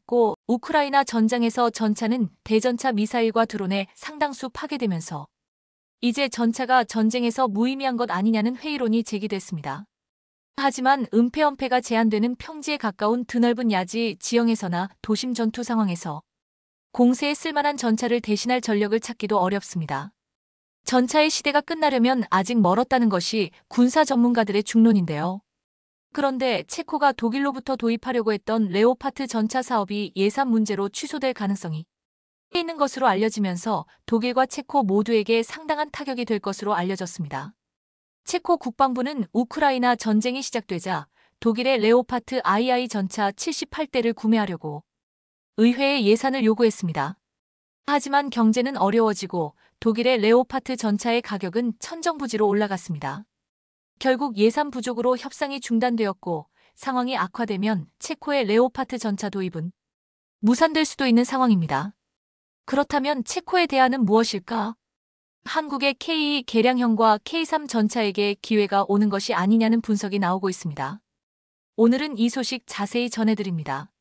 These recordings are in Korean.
받고 우크라이나 전장에서 전차는 대전차 미사일과 드론에 상당수 파괴되면서 이제 전차가 전쟁에서 무의미한 것 아니냐는 회의론이 제기됐습니다. 하지만 은폐엄폐가 제한되는 평지에 가까운 드넓은 야지 지형에서나 도심 전투 상황에서 공세에 쓸만한 전차를 대신할 전력을 찾기도 어렵습니다. 전차의 시대가 끝나려면 아직 멀었다는 것이 군사 전문가들의 중론인데요. 그런데 체코가 독일로부터 도입하려고 했던 레오파트 전차 사업이 예산 문제로 취소될 가능성이 있는 것으로 알려지면서 독일과 체코 모두에게 상당한 타격이 될 것으로 알려졌습니다. 체코 국방부는 우크라이나 전쟁이 시작되자 독일의 레오파트 II 전차 78대를 구매하려고 의회에 예산을 요구했습니다. 하지만 경제는 어려워지고 독일의 레오파트 전차의 가격은 천정부지로 올라갔습니다. 결국 예산 부족으로 협상이 중단되었고 상황이 악화되면 체코의 레오파트 전차 도입은 무산될 수도 있는 상황입니다. 그렇다면 체코의 대안은 무엇일까? 한국의 K2 개량형과 K3 전차에게 기회가 오는 것이 아니냐는 분석이 나오고 있습니다. 오늘은 이 소식 자세히 전해드립니다.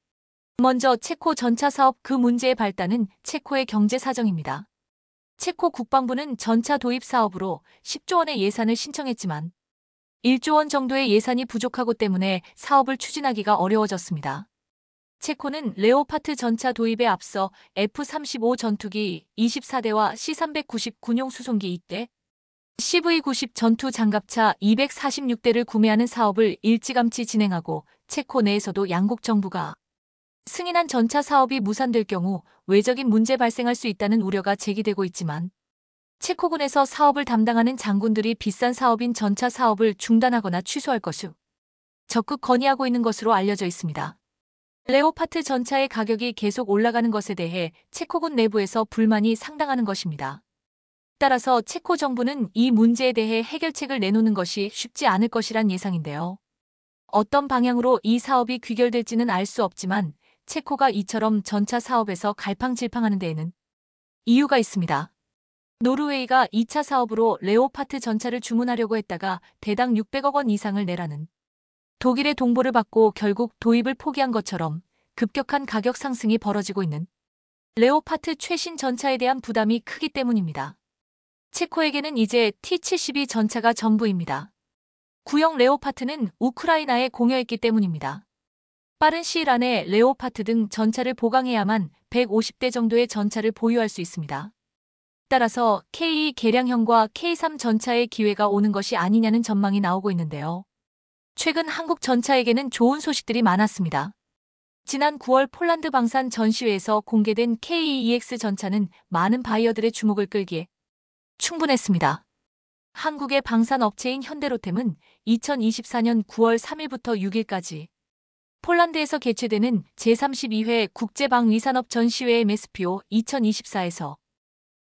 먼저 체코 전차 사업 그 문제의 발단은 체코의 경제 사정입니다. 체코 국방부는 전차 도입 사업으로 10조 원의 예산을 신청했지만 1조 원 정도의 예산이 부족하고 때문에 사업을 추진하기가 어려워졌습니다. 체코는 레오파트 전차 도입에 앞서 F-35 전투기 24대와 C-390 군용 수송기 2대, CV-90 전투 장갑차 246대를 구매하는 사업을 일찌감치 진행하고 체코 내에서도 양국 정부가 승인한 전차 사업이 무산될 경우 외적인 문제 발생할 수 있다는 우려가 제기되고 있지만 체코군에서 사업을 담당하는 장군들이 비싼 사업인 전차 사업을 중단하거나 취소할 것을 적극 건의하고 있는 것으로 알려져 있습니다. 레오파트 전차의 가격이 계속 올라가는 것에 대해 체코군 내부에서 불만이 상당하는 것입니다. 따라서 체코 정부는 이 문제에 대해 해결책을 내놓는 것이 쉽지 않을 것이란 예상인데요. 어떤 방향으로 이 사업이 귀결될지는 알 수 없지만 체코가 이처럼 전차 사업에서 갈팡질팡하는 데에는 이유가 있습니다. 노르웨이가 2차 사업으로 레오파트 전차를 주문하려고 했다가 대당 600억 원 이상을 내라는 독일의 동보를 받고 결국 도입을 포기한 것처럼 급격한 가격 상승이 벌어지고 있는 레오파트 최신 전차에 대한 부담이 크기 때문입니다. 체코에게는 이제 T-72 전차가 전부입니다. 구형 레오파트는 우크라이나에 공여했기 때문입니다. 빠른 시일 안에 레오파트 등 전차를 보강해야만 150대 정도의 전차를 보유할 수 있습니다. 따라서 K2 개량형과 K3 전차의 기회가 오는 것이 아니냐는 전망이 나오고 있는데요. 최근 한국 전차에게는 좋은 소식들이 많았습니다. 지난 9월 폴란드 방산 전시회에서 공개된 K2EX 전차는 많은 바이어들의 주목을 끌기에 충분했습니다. 한국의 방산 업체인 현대로템은 2024년 9월 3일부터 6일까지 폴란드에서 개최되는 제32회 국제방위산업 전시회 MSPO 2024에서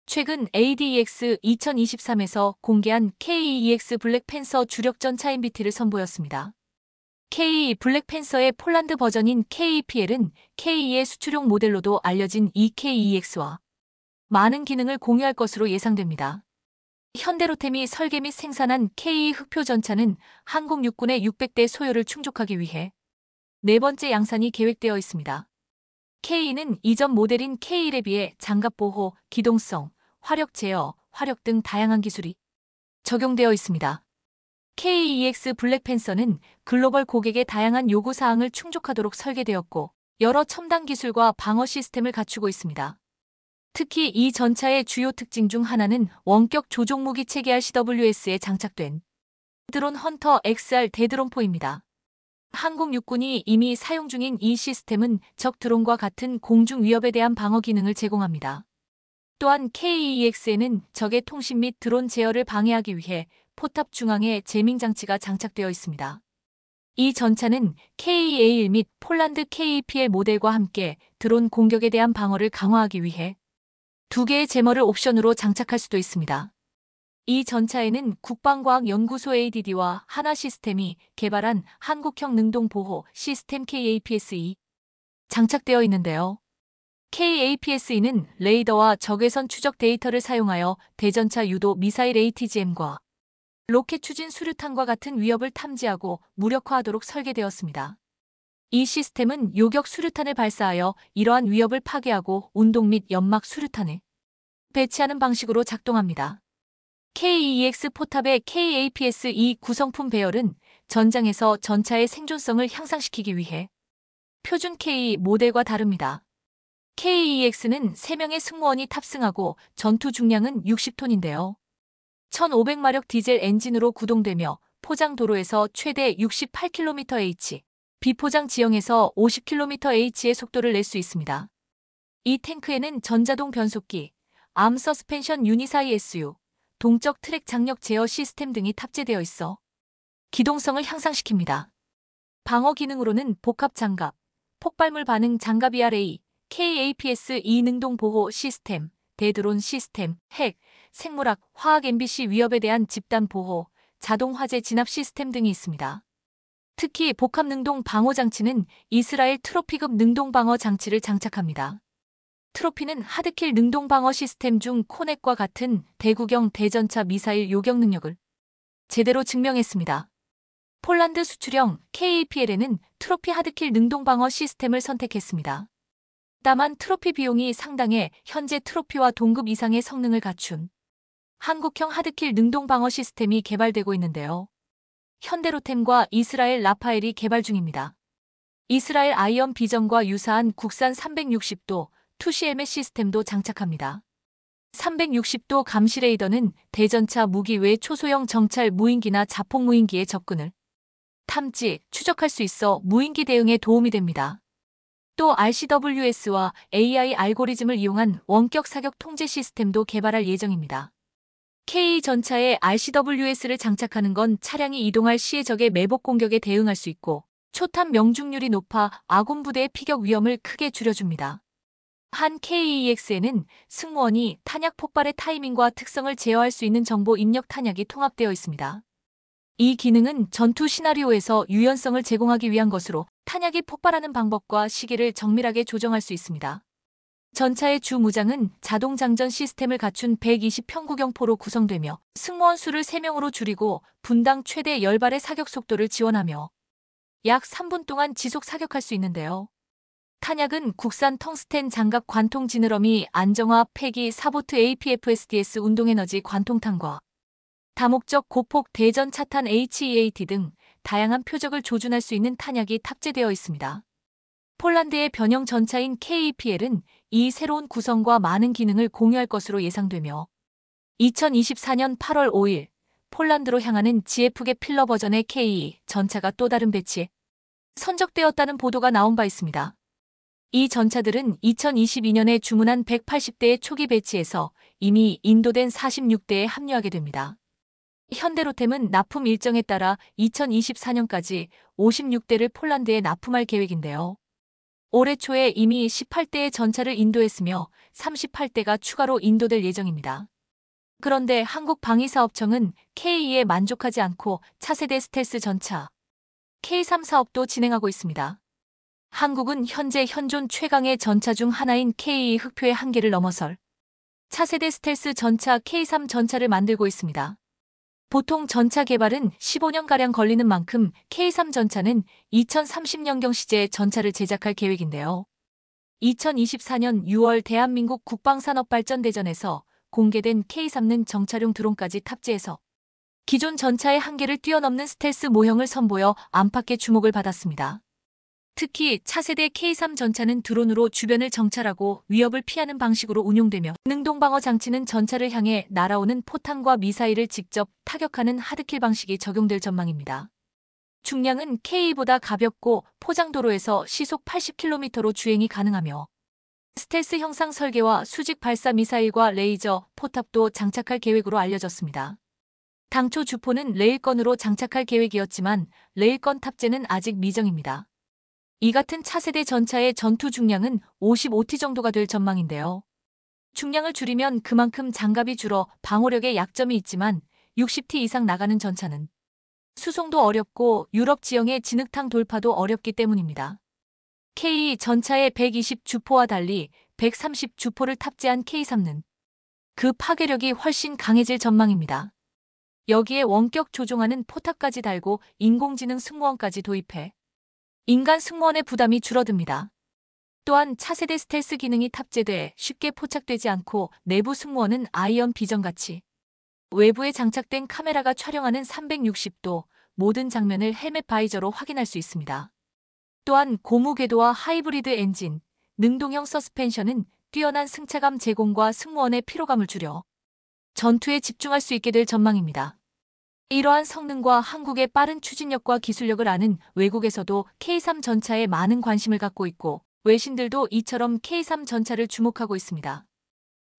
최근 ADEX 2023에서 공개한 K2EX 블랙팬서 주력 전차 MBT를 선보였습니다. K2 블랙팬서의 폴란드 버전인 KEPL은 K2의 수출용 모델로도 알려진 이 K2EX와 많은 기능을 공유할 것으로 예상됩니다. 현대로템이 설계 및 생산한 K2 흑표 전차는 한국 육군의 600대 소요를 충족하기 위해 네 번째 양산이 계획되어 있습니다. K2는 이전 모델인 K1에 비해 장갑 보호, 기동성, 화력 제어, 화력 등 다양한 기술이 적용되어 있습니다. K2EX 블랙팬서는 글로벌 고객의 다양한 요구사항을 충족하도록 설계되었고 여러 첨단 기술과 방어 시스템을 갖추고 있습니다. 특히 이 전차의 주요 특징 중 하나는 원격 조종무기 체계 RCWS에 장착된 드론 헌터 XR 대드론포입니다. 한국 육군이 이미 사용 중인 이 시스템은 적 드론과 같은 공중 위협에 대한 방어 기능을 제공합니다. 또한 K2EX에는 적의 통신 및 드론 제어를 방해하기 위해 포탑 중앙에 제밍 장치가 장착되어 있습니다. 이 전차는 KEA1 및 폴란드 KEPL 모델과 함께 드론 공격에 대한 방어를 강화하기 위해 두 개의 제머를 옵션으로 장착할 수도 있습니다. 이 전차에는 국방과학연구소 ADD와 한화시스템이 개발한 한국형 능동보호 시스템 KAPS-E 장착되어 있는데요. KAPS-E는 레이더와 적외선 추적 데이터를 사용하여 대전차 유도 미사일 ATGM과 로켓 추진 수류탄과 같은 위협을 탐지하고 무력화하도록 설계되었습니다. 이 시스템은 요격 수류탄을 발사하여 이러한 위협을 파괴하고 운동 및 연막 수류탄을 배치하는 방식으로 작동합니다. KEX 포탑의 KAPS-2 구성품 배열은 전장에서 전차의 생존성을 향상시키기 위해 표준 KE 모델과 다릅니다. KEX는 3명의 승무원이 탑승하고 전투 중량은 60톤인데요. 1500마력 디젤 엔진으로 구동되며 포장 도로에서 최대 68km/h, 비포장 지형에서 50km/h의 속도를 낼 수 있습니다. 이 탱크에는 전자동 변속기, 암 서스펜션 유닛 ISU, 동적 트랙 장력 제어 시스템 등이 탑재되어 있어 기동성을 향상시킵니다. 방어 기능으로는 복합 장갑, 폭발물 반응 장갑 ERA, KAPS-2 능동 보호 시스템, 대드론 시스템, 핵, 생물학, 화학 MBC 위협에 대한 집단 보호, 자동 화재 진압 시스템 등이 있습니다. 특히 복합 능동 방어 장치는 이스라엘 트로피급 능동 방어 장치를 장착합니다. 트로피는 하드킬 능동 방어 시스템 중 코넷과 같은 대구경 대전차 미사일 요격 능력을 제대로 증명했습니다. 폴란드 수출형 KAPL에는 트로피 하드킬 능동 방어 시스템을 선택했습니다. 다만 트로피 비용이 상당해 현재 트로피와 동급 이상의 성능을 갖춘 한국형 하드킬 능동 방어 시스템이 개발되고 있는데요. 현대로템과 이스라엘 라파엘이 개발 중입니다. 이스라엘 아이언 비전과 유사한 국산 360도 투시 헬멧 시스템도 장착합니다. 360도 감시 레이더는 대전차 무기 외 초소형 정찰 무인기나 자폭 무인기의 접근을 탐지, 추적할 수 있어 무인기 대응에 도움이 됩니다. 또 RCWS와 AI 알고리즘을 이용한 원격 사격 통제 시스템도 개발할 예정입니다. K 전차에 RCWS를 장착하는 건 차량이 이동할 시에 적의 매복 공격에 대응할 수 있고 초탄 명중률이 높아 아군 부대의 피격 위험을 크게 줄여줍니다. 한 KEX에는 승무원이 탄약 폭발의 타이밍과 특성을 제어할 수 있는 정보 입력 탄약이 통합되어 있습니다. 이 기능은 전투 시나리오에서 유연성을 제공하기 위한 것으로 탄약이 폭발하는 방법과 시기를 정밀하게 조정할 수 있습니다. 전차의 주 무장은 자동 장전 시스템을 갖춘 120평구경포로 구성되며 승무원 수를 3명으로 줄이고 분당 최대 10발의 사격 속도를 지원하며 약 3분 동안 지속 사격할 수 있는데요. 탄약은 국산 텅스텐 장갑 관통 지느러미 안정화 폐기 사보트 APFSDS 운동에너지 관통탄과 다목적 고폭 대전 차탄 HEAT 등 다양한 표적을 조준할 수 있는 탄약이 탑재되어 있습니다. 폴란드의 변형 전차인 KEPL은 이 새로운 구성과 많은 기능을 공유할 것으로 예상되며 2024년 8월 5일 폴란드로 향하는 GF계 필러 버전의 KE 전차가 또 다른 배치에 선적되었다는 보도가 나온 바 있습니다. 이 전차들은 2022년에 주문한 180대의 초기 배치에서 이미 인도된 46대에 합류하게 됩니다. 현대로템은 납품 일정에 따라 2024년까지 56대를 폴란드에 납품할 계획인데요. 올해 초에 이미 18대의 전차를 인도했으며 38대가 추가로 인도될 예정입니다. 그런데 한국방위사업청은 K에 만족하지 않고 차세대 스텔스 전차 K3 사업도 진행하고 있습니다. 한국은 현재 현존 최강의 전차 중 하나인 K 흑표의 한계를 넘어설 차세대 스텔스 전차 K3 전차를 만들고 있습니다. 보통 전차 개발은 15년가량 걸리는 만큼 K3 전차는 2030년경 시제에 전차를 제작할 계획인데요. 2024년 6월 대한민국 국방산업발전대전에서 공개된 K3는 정찰용 드론까지 탑재해서 기존 전차의 한계를 뛰어넘는 스텔스 모형을 선보여 안팎의 주목을 받았습니다. 특히 차세대 K3 전차는 드론으로 주변을 정찰하고 위협을 피하는 방식으로 운용되며 능동방어 장치는 전차를 향해 날아오는 포탄과 미사일을 직접 타격하는 하드킬 방식이 적용될 전망입니다. 중량은 K보다 가볍고 포장도로에서 시속 80km로 주행이 가능하며 스텔스 형상 설계와 수직 발사 미사일과 레이저, 포탑도 장착할 계획으로 알려졌습니다. 당초 주포는 레일건으로 장착할 계획이었지만 레일건 탑재는 아직 미정입니다. 이 같은 차세대 전차의 전투 중량은 55T 정도가 될 전망인데요. 중량을 줄이면 그만큼 장갑이 줄어 방호력에 약점이 있지만 60T 이상 나가는 전차는 수송도 어렵고 유럽 지형의 진흙탕 돌파도 어렵기 때문입니다. K 전차의 120 주포와 달리 130 주포를 탑재한 K3는 그 파괴력이 훨씬 강해질 전망입니다. 여기에 원격 조종하는 포탑까지 달고 인공지능 승무원까지 도입해 인간 승무원의 부담이 줄어듭니다. 또한 차세대 스텔스 기능이 탑재돼 쉽게 포착되지 않고 내부 승무원은 아이언 비전같이 외부에 장착된 카메라가 촬영하는 360도 모든 장면을 헬멧 바이저로 확인할 수 있습니다. 또한 고무 궤도와 하이브리드 엔진, 능동형 서스펜션은 뛰어난 승차감 제공과 승무원의 피로감을 줄여 전투에 집중할 수 있게 될 전망입니다. 이러한 성능과 한국의 빠른 추진력과 기술력을 아는 외국에서도 K3 전차에 많은 관심을 갖고 있고 외신들도 이처럼 K3 전차를 주목하고 있습니다.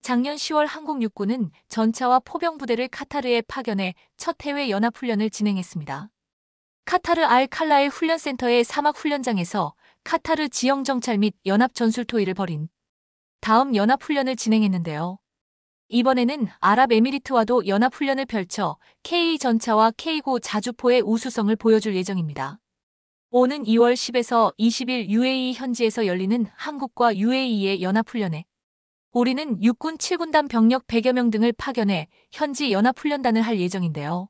작년 10월 한국 육군은 전차와 포병 부대를 카타르에 파견해 첫 해외 연합훈련을 진행했습니다. 카타르 알-칼라일 훈련센터의 사막 훈련장에서 카타르 지형정찰 및 연합전술토의를 벌인 다음 연합훈련을 진행했는데요. 이번에는 아랍에미리트와도 연합훈련을 펼쳐 K2 전차와 K9 자주포의 우수성을 보여줄 예정입니다. 오는 2월 10에서 20일 UAE 현지에서 열리는 한국과 UAE의 연합훈련에 우리는 육군 7군단 병력 100여 명 등을 파견해 현지 연합훈련단을 할 예정인데요.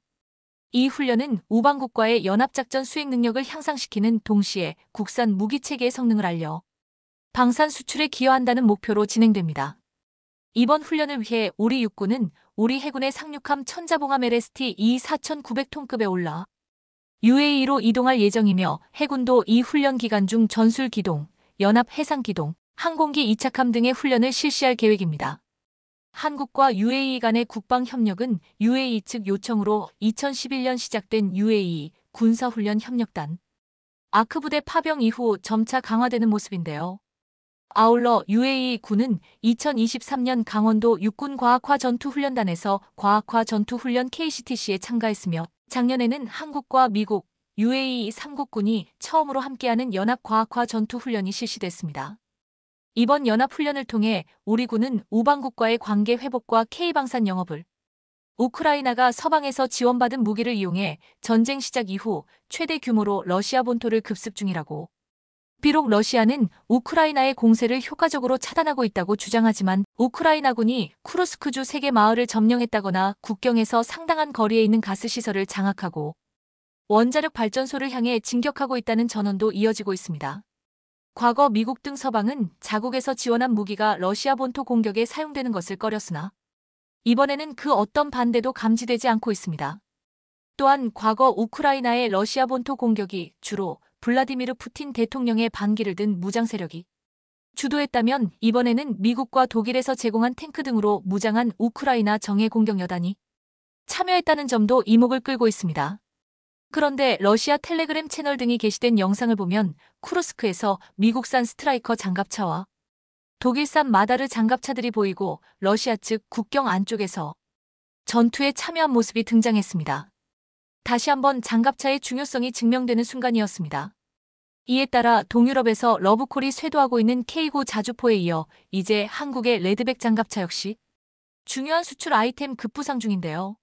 이 훈련은 우방국과의 연합작전 수행 능력을 향상시키는 동시에 국산 무기체계의 성능을 알려 방산 수출에 기여한다는 목표로 진행됩니다. 이번 훈련을 위해 우리 육군은 우리 해군의 상륙함 천자봉함 LST-2 4,900톤급에 올라 UAE로 이동할 예정이며 해군도 이 훈련 기간 중 전술기동, 연합해상기동, 항공기 이착함 등의 훈련을 실시할 계획입니다. 한국과 UAE 간의 국방협력은 UAE 측 요청으로 2011년 시작된 UAE 군사훈련 협력단 아크부대 파병 이후 점차 강화되는 모습인데요. 아울러 UAE 군은 2023년 강원도 육군과학화 전투훈련단에서 과학화 전투훈련 KCTC에 참가했으며 작년에는 한국과 미국, UAE 3국군이 처음으로 함께하는 연합과학화 전투훈련이 실시됐습니다. 이번 연합훈련을 통해 우리 군은 우방국과의 관계 회복과 K방산 영업을 우크라이나가 서방에서 지원받은 무기를 이용해 전쟁 시작 이후 최대 규모로 러시아 본토를 급습 중이라고. 비록 러시아는 우크라이나의 공세를 효과적으로 차단하고 있다고 주장하지만 우크라이나군이 쿠르스크주 3개 마을을 점령했다거나 국경에서 상당한 거리에 있는 가스시설을 장악하고 원자력 발전소를 향해 진격하고 있다는 전언도 이어지고 있습니다. 과거 미국 등 서방은 자국에서 지원한 무기가 러시아 본토 공격에 사용되는 것을 꺼렸으나 이번에는 그 어떤 반대도 감지되지 않고 있습니다. 또한 과거 우크라이나의 러시아 본토 공격이 주로 블라디미르 푸틴 대통령의 반기를 든 무장 세력이 주도했다면 이번에는 미국과 독일에서 제공한 탱크 등으로 무장한 우크라이나 정예 공격 여단이 참여했다는 점도 이목을 끌고 있습니다. 그런데 러시아 텔레그램 채널 등이 게시된 영상을 보면 쿠르스크에서 미국산 스트라이커 장갑차와 독일산 마다르 장갑차들이 보이고 러시아 측 국경 안쪽에서 전투에 참여한 모습이 등장했습니다. 다시 한번 장갑차의 중요성이 증명되는 순간이었습니다. 이에 따라 동유럽에서 러브콜이 쇄도하고 있는 K9 자주포에 이어 이제 한국의 레드백 장갑차 역시 중요한 수출 아이템 급부상 중인데요.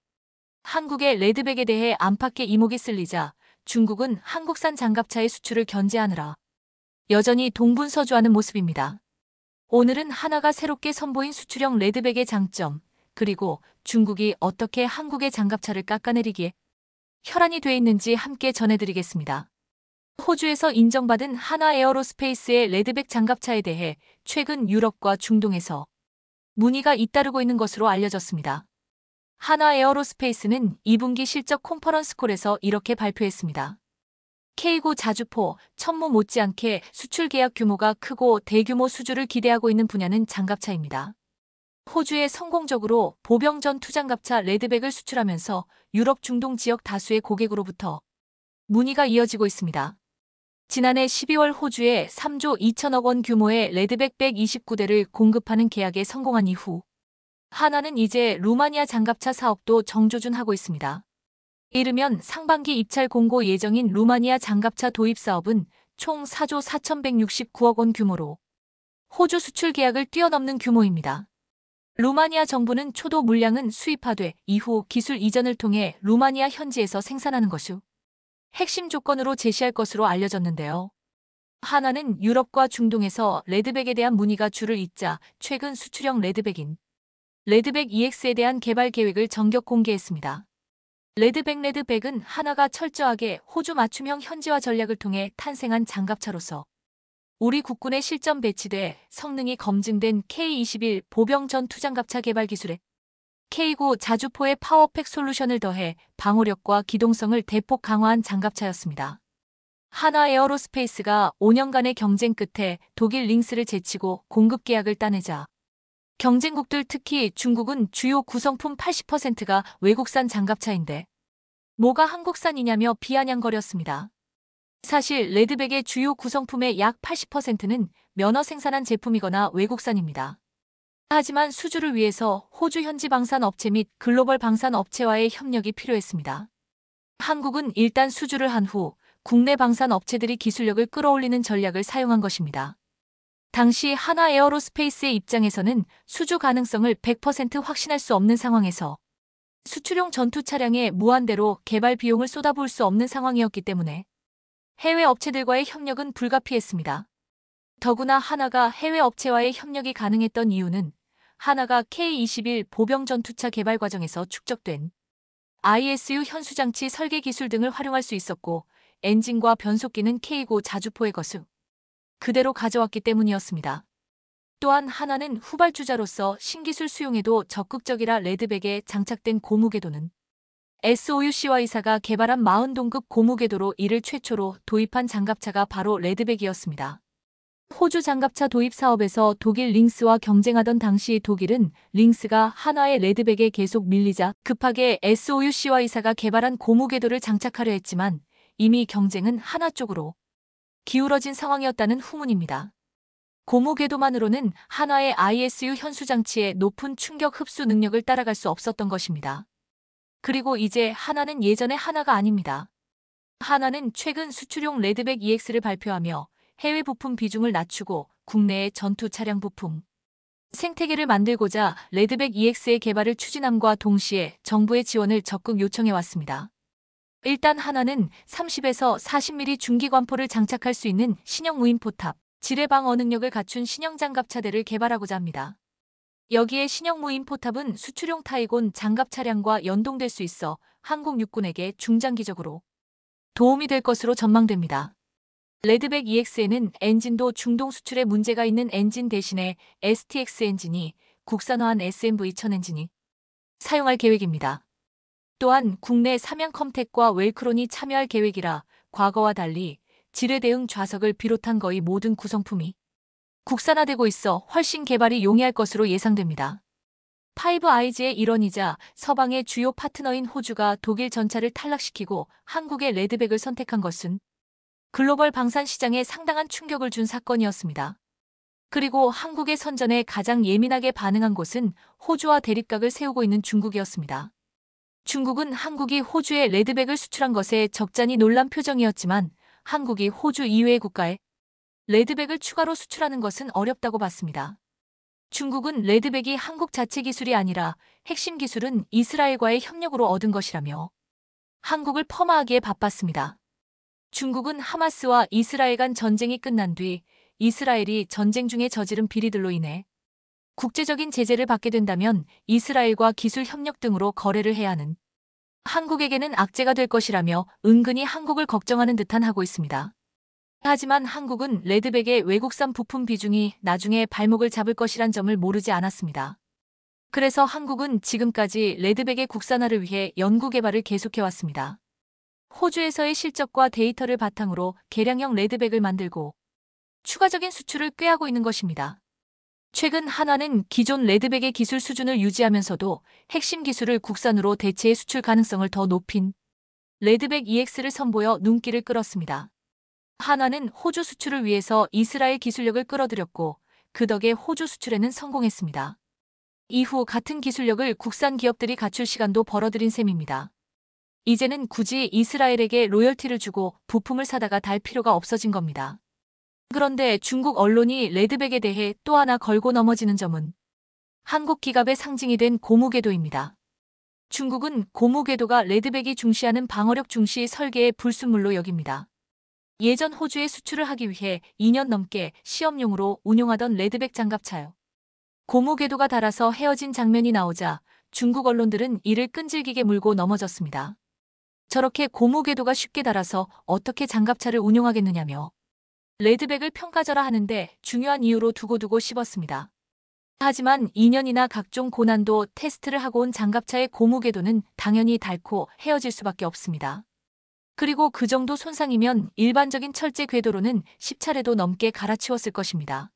한국의 레드백에 대해 안팎의 이목이 쏠리자 중국은 한국산 장갑차의 수출을 견제하느라 여전히 동분서주하는 모습입니다. 오늘은 한화가 새롭게 선보인 수출형 레드백의 장점, 그리고 중국이 어떻게 한국의 장갑차를 깎아내리기에 혈안이 돼 있는지 함께 전해드리겠습니다. 호주에서 인정받은 한화 에어로스페이스의 레드백 장갑차에 대해 최근 유럽과 중동에서 문의가 잇따르고 있는 것으로 알려졌습니다. 한화 에어로스페이스는 2분기 실적 컨퍼런스콜에서 이렇게 발표했습니다. K9 자주포, 천모 못지않게 수출 계약 규모가 크고 대규모 수주를 기대하고 있는 분야는 장갑차입니다. 호주에 성공적으로 보병 전투장갑차 레드백을 수출하면서 유럽 중동 지역 다수의 고객으로부터 문의가 이어지고 있습니다. 지난해 12월 호주에 3조 2천억 원 규모의 레드백 129대를 공급하는 계약에 성공한 이후 한화는 이제 루마니아 장갑차 사업도 정조준하고 있습니다. 이르면 상반기 입찰 공고 예정인 루마니아 장갑차 도입 사업은 총 4조 4,169억 원 규모로 호주 수출 계약을 뛰어넘는 규모입니다. 루마니아 정부는 초도 물량은 수입화돼 이후 기술 이전을 통해 루마니아 현지에서 생산하는 것이 핵심 조건으로 제시할 것으로 알려졌는데요. 한화는 유럽과 중동에서 레드백에 대한 문의가 줄을 잇자 최근 수출형 레드백인 레드백 EX에 대한 개발 계획을 전격 공개했습니다. 레드백은 하나가 철저하게 호주 맞춤형 현지화 전략을 통해 탄생한 장갑차로서 우리 국군에 실전 배치돼 성능이 검증된 K-21 보병 전투장갑차 개발 기술에 K9 자주포의 파워팩 솔루션을 더해 방호력과 기동성을 대폭 강화한 장갑차였습니다. 하나 에어로스페이스가 5년간의 경쟁 끝에 독일 링스를 제치고 공급 계약을 따내자 경쟁국들 특히 중국은 주요 구성품 80%가 외국산 장갑차인데 뭐가 한국산이냐며 비아냥거렸습니다. 사실 레드백의 주요 구성품의 약 80%는 면허 생산한 제품이거나 외국산입니다. 하지만 수주를 위해서 호주 현지 방산 업체 및 글로벌 방산 업체와의 협력이 필요했습니다. 한국은 일단 수주를 한 후 국내 방산 업체들이 기술력을 끌어올리는 전략을 사용한 것입니다. 당시 하나 에어로스페이스의 입장에서는 수주 가능성을 100% 확신할 수 없는 상황에서 수출용 전투 차량에 무한대로 개발 비용을 쏟아부을 수 없는 상황이었기 때문에 해외 업체들과의 협력은 불가피했습니다. 더구나 하나가 해외 업체와의 협력이 가능했던 이유는 하나가 K-21 보병 전투차 개발 과정에서 축적된 ISU 현수장치 설계 기술 등을 활용할 수 있었고 엔진과 변속기는 K9 자주포의 것을 그대로 가져왔기 때문이었습니다. 또한 하나는 후발주자로서 신기술 수용에도 적극적이라 레드백에 장착된 고무궤도는 SOUCY사가 개발한 40동급 고무궤도로 이를 최초로 도입한 장갑차가 바로 레드백이었습니다. 호주 장갑차 도입 사업에서 독일 링스와 경쟁하던 당시 독일은 링스가 하나의 레드백에 계속 밀리자 급하게 SOUCY사가 개발한 고무궤도를 장착하려 했지만 이미 경쟁은 하나 쪽으로 기울어진 상황이었다는 후문입니다. 고무궤도만으로는 하나의 ISU 현수장치의 높은 충격 흡수 능력을 따라갈 수 없었던 것입니다. 그리고 이제 하나는 예전의 하나가 아닙니다. 하나는 최근 수출용 레드백 EX를 발표하며 해외 부품 비중을 낮추고 국내의 전투 차량 부품 생태계를 만들고자 레드백 EX의 개발을 추진함과 동시에 정부의 지원을 적극 요청해왔습니다. 일단 하나는 30에서 40mm 중기관포를 장착할 수 있는 신형 무인 포탑, 지뢰 방어 능력을 갖춘 신형 장갑차대를 개발하고자 합니다. 여기에 신형 무인 포탑은 수출용 타이곤 장갑 차량과 연동될 수 있어 한국 육군에게 중장기적으로 도움이 될 것으로 전망됩니다. 레드백 EX에는 엔진도 중동 수출에 문제가 있는 엔진 대신에 STX 엔진이 국산화한 SMV1000 엔진이 사용할 계획입니다. 또한 국내 삼양컴텍과 웰크론이 참여할 계획이라 과거와 달리 지뢰 대응 좌석을 비롯한 거의 모든 구성품이 국산화되고 있어 훨씬 개발이 용이할 것으로 예상됩니다. 파이브 아이즈의 일원이자 서방의 주요 파트너인 호주가 독일 전차를 탈락시키고 한국의 레드백을 선택한 것은 글로벌 방산 시장에 상당한 충격을 준 사건이었습니다. 그리고 한국의 선전에 가장 예민하게 반응한 곳은 호주와 대립각을 세우고 있는 중국이었습니다. 중국은 한국이 호주에 레드백을 수출한 것에 적잖이 놀란 표정이었지만 한국이 호주 이외의 국가에 레드백을 추가로 수출하는 것은 어렵다고 봤습니다. 중국은 레드백이 한국 자체 기술이 아니라 핵심 기술은 이스라엘과의 협력으로 얻은 것이라며 한국을 폄하하기에 바빴습니다. 중국은 하마스와 이스라엘 간 전쟁이 끝난 뒤 이스라엘이 전쟁 중에 저지른 비리들로 인해 국제적인 제재를 받게 된다면 이스라엘과 기술 협력 등으로 거래를 해야 하는 한국에게는 악재가 될 것이라며 은근히 한국을 걱정하는 듯한 하고 있습니다. 하지만 한국은 레드백의 외국산 부품 비중이 나중에 발목을 잡을 것이란 점을 모르지 않았습니다. 그래서 한국은 지금까지 레드백의 국산화를 위해 연구 개발을 계속해왔습니다. 호주에서의 실적과 데이터를 바탕으로 개량형 레드백을 만들고 추가적인 수출을 꾀하고 있는 것입니다. 최근 하나는 기존 레드백의 기술 수준을 유지하면서도 핵심 기술을 국산으로 대체해 수출 가능성을 더 높인 레드백 EX를 선보여 눈길을 끌었습니다. 하나는 호주 수출을 위해서 이스라엘 기술력을 끌어들였고 그 덕에 호주 수출에는 성공했습니다. 이후 같은 기술력을 국산 기업들이 갖출 시간도 벌어들인 셈입니다. 이제는 굳이 이스라엘에게 로열티를 주고 부품을 사다가 달 필요가 없어진 겁니다. 그런데 중국 언론이 레드백에 대해 또 하나 걸고 넘어지는 점은 한국 기갑의 상징이 된 고무궤도입니다. 중국은 고무궤도가 레드백이 중시하는 방어력 중시 설계의 불순물로 여깁니다. 예전 호주에 수출을 하기 위해 2년 넘게 시험용으로 운용하던 레드백 장갑차요. 고무궤도가 닳아서 헤어진 장면이 나오자 중국 언론들은 이를 끈질기게 물고 넘어졌습니다. 저렇게 고무 궤도가 쉽게 달아서 어떻게 장갑차를 운용하겠느냐며 레드백을 평가절하 하는데 중요한 이유로 두고두고 씹었습니다. 하지만 2년이나 각종 고난도 테스트를 하고 온 장갑차의 고무 궤도는 당연히 닳고 헤어질 수밖에 없습니다. 그리고 그 정도 손상이면 일반적인 철제 궤도로는 10차례도 넘게 갈아치웠을 것입니다.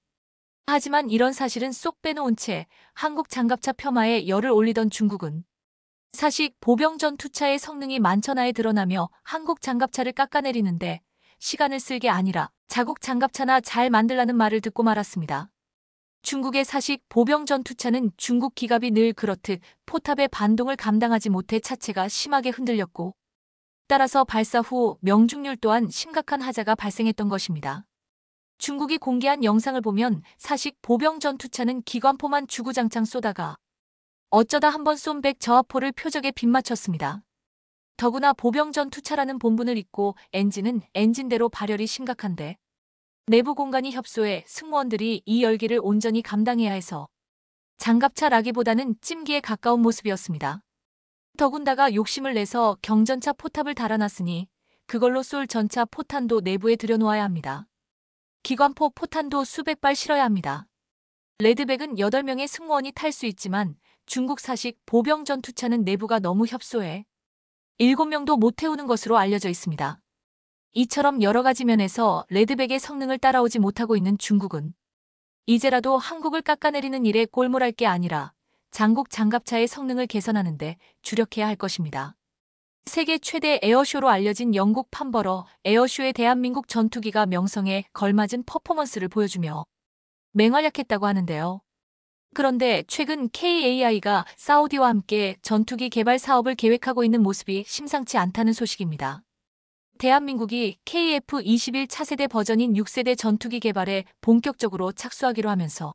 하지만 이런 사실은 쏙 빼놓은 채 한국 장갑차 폄하에 열을 올리던 중국은 사실 보병 전투차의 성능이 만천하에 드러나며 한국 장갑차를 깎아내리는데 시간을 쓸 게 아니라 자국 장갑차나 잘 만들라는 말을 듣고 말았습니다. 중국의 사식 보병 전투차는 중국 기갑이 늘 그렇듯 포탑의 반동을 감당하지 못해 차체가 심하게 흔들렸고 따라서 발사 후 명중률 또한 심각한 하자가 발생했던 것입니다. 중국이 공개한 영상을 보면 사식 보병 전투차는 기관포만 주구장창 쏘다가 어쩌다 한번 쏜 100 저하포를 표적에 빗맞췄습니다. 더구나 보병 전투차라는 본분을 잊고 엔진은 엔진대로 발열이 심각한데 내부 공간이 협소해 승무원들이 이 열기를 온전히 감당해야 해서 장갑차라기보다는 찜기에 가까운 모습이었습니다. 더군다나 욕심을 내서 경전차 포탑을 달아놨으니 그걸로 쏠 전차 포탄도 내부에 들여놓아야 합니다. 기관포 포탄도 수백 발 실어야 합니다. 레드백은 8명의 승무원이 탈 수 있지만 중국 사식 보병 전투차는 내부가 너무 협소해 7명도 못 태우는 것으로 알려져 있습니다. 이처럼 여러 가지 면에서 레드백의 성능을 따라오지 못하고 있는 중국은 이제라도 한국을 깎아내리는 일에 골몰할 게 아니라 장국 장갑차의 성능을 개선하는 데 주력해야 할 것입니다. 세계 최대 에어쇼로 알려진 영국 판버러 에어쇼의 대한민국 전투기가 명성에 걸맞은 퍼포먼스를 보여주며 맹활약했다고 하는데요. 그런데 최근 KAI가 사우디와 함께 전투기 개발 사업을 계획하고 있는 모습이 심상치 않다는 소식입니다. 대한민국이 KF-21 차세대 버전인 6세대 전투기 개발에 본격적으로 착수하기로 하면서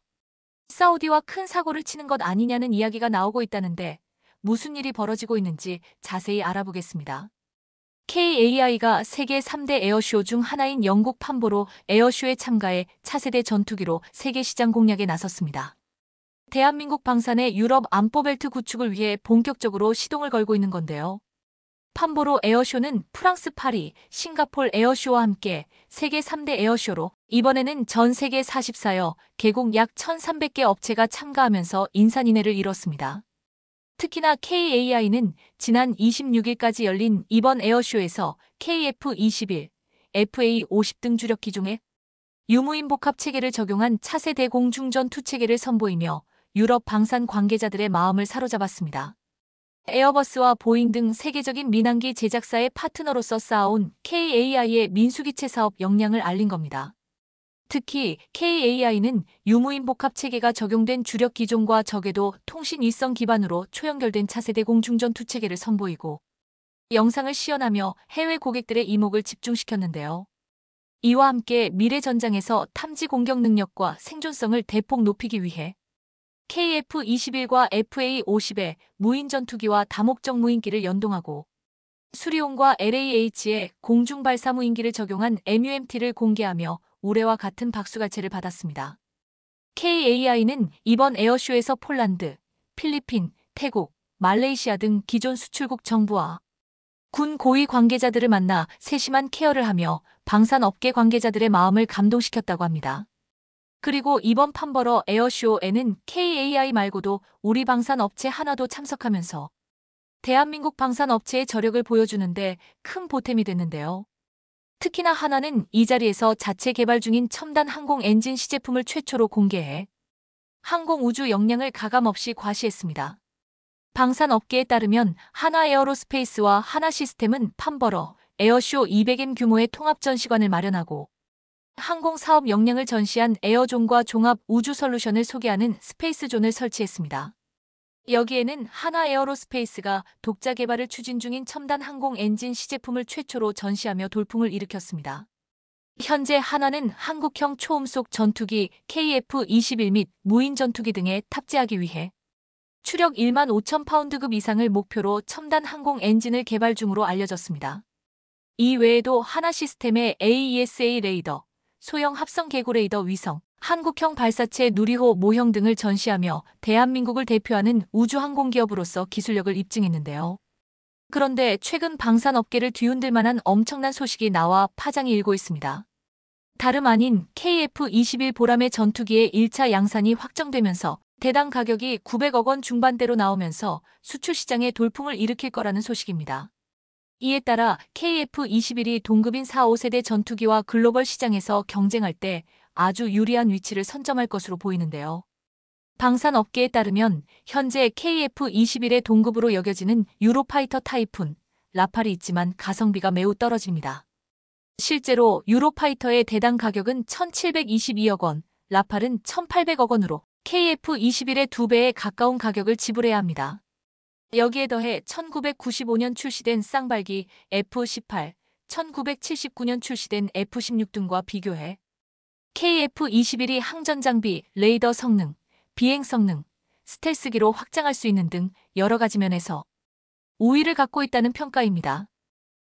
사우디와 큰 사고를 치는 것 아니냐는 이야기가 나오고 있다는데 무슨 일이 벌어지고 있는지 자세히 알아보겠습니다. KAI가 세계 3대 에어쇼 중 하나인 영국 판보로 에어쇼에 참가해 차세대 전투기로 세계 시장 공략에 나섰습니다. 대한민국 방산의 유럽 안보벨트 구축을 위해 본격적으로 시동을 걸고 있는 건데요. 판보로 에어쇼는 프랑스 파리, 싱가폴 에어쇼와 함께 세계 3대 에어쇼로 이번에는 전 세계 44여 개국 약 1,300개 업체가 참가하면서 인산인해를 이뤘습니다. 특히나 KAI는 지난 26일까지 열린 이번 에어쇼에서 KF-21, FA-50 등 주력 기종의 유무인 복합 체계를 적용한 차세대 공중전 투체계를 선보이며 유럽 방산 관계자들의 마음을 사로잡았습니다. 에어버스와 보잉 등 세계적인 민항기 제작사의 파트너로서 쌓아온 KAI의 민수기체 사업 역량을 알린 겁니다. 특히 KAI는 유무인 복합 체계가 적용된 주력 기종과 적외도 통신 위성 기반으로 초연결된 차세대 공중전 투체계를 선보이고 영상을 시연하며 해외 고객들의 이목을 집중시켰는데요. 이와 함께 미래 전장에서 탐지 공격 능력과 생존성을 대폭 높이기 위해 KF-21과 FA-50의 무인 전투기와 다목적 무인기를 연동하고 수리온과 LAH의 공중발사 무인기를 적용한 MUMT를 공개하며 올해와 같은 박수갈채를 받았습니다. KAI는 이번 에어쇼에서 폴란드, 필리핀, 태국, 말레이시아 등 기존 수출국 정부와 군 고위 관계자들을 만나 세심한 케어를 하며 방산업계 관계자들의 마음을 감동시켰다고 합니다. 그리고 이번 판버러 에어쇼에는 KAI 말고도 우리 방산업체 하나도 참석하면서 대한민국 방산업체의 저력을 보여주는데 큰 보탬이 됐는데요. 특히나 하나는 이 자리에서 자체 개발 중인 첨단 항공 엔진 시제품을 최초로 공개해 항공우주 역량을 가감없이 과시했습니다. 방산업계에 따르면 하나에어로스페이스와 하나시스템은 판버러 에어쇼 200M 규모의 통합전시관을 마련하고 항공사업 역량을 전시한 에어존과 종합 우주 솔루션을 소개하는 스페이스존을 설치했습니다. 여기에는 하나에어로스페이스가 독자 개발을 추진 중인 첨단 항공 엔진 시제품을 최초로 전시하며 돌풍을 일으켰습니다. 현재 하나는 한국형 초음속 전투기 KF-21 및 무인 전투기 등에 탑재하기 위해 추력 1만 5천 파운드급 이상을 목표로 첨단 항공 엔진을 개발 중으로 알려졌습니다. 이 외에도 하나시스템의 AESA 레이더, 소형 합성 계고 레이더 위성, 한국형 발사체 누리호 모형 등을 전시하며 대한민국을 대표하는 우주항공기업으로서 기술력을 입증했는데요. 그런데 최근 방산업계를 뒤흔들 만한 엄청난 소식이 나와 파장이 일고 있습니다. 다름 아닌 KF-21 보람의 전투기의 1차 양산이 확정되면서 대당 가격이 900억 원 중반대로 나오면서 수출 시장에 돌풍을 일으킬 거라는 소식입니다. 이에 따라 KF-21이 동급인 4, 5세대 전투기와 글로벌 시장에서 경쟁할 때 아주 유리한 위치를 선점할 것으로 보이는데요. 방산업계에 따르면 현재 KF-21의 동급으로 여겨지는 유로파이터 타이푼, 라팔이 있지만 가성비가 매우 떨어집니다. 실제로 유로파이터의 대당 가격은 1,722억 원, 라팔은 1,800억 원으로 KF-21의 2배에 가까운 가격을 지불해야 합니다. 여기에 더해 1995년 출시된 쌍발기 F-18, 1979년 출시된 F-16 등과 비교해 KF-21이 항전 장비, 레이더 성능, 비행 성능, 스텔스기로 확장할 수 있는 등 여러 가지 면에서 우위를 갖고 있다는 평가입니다.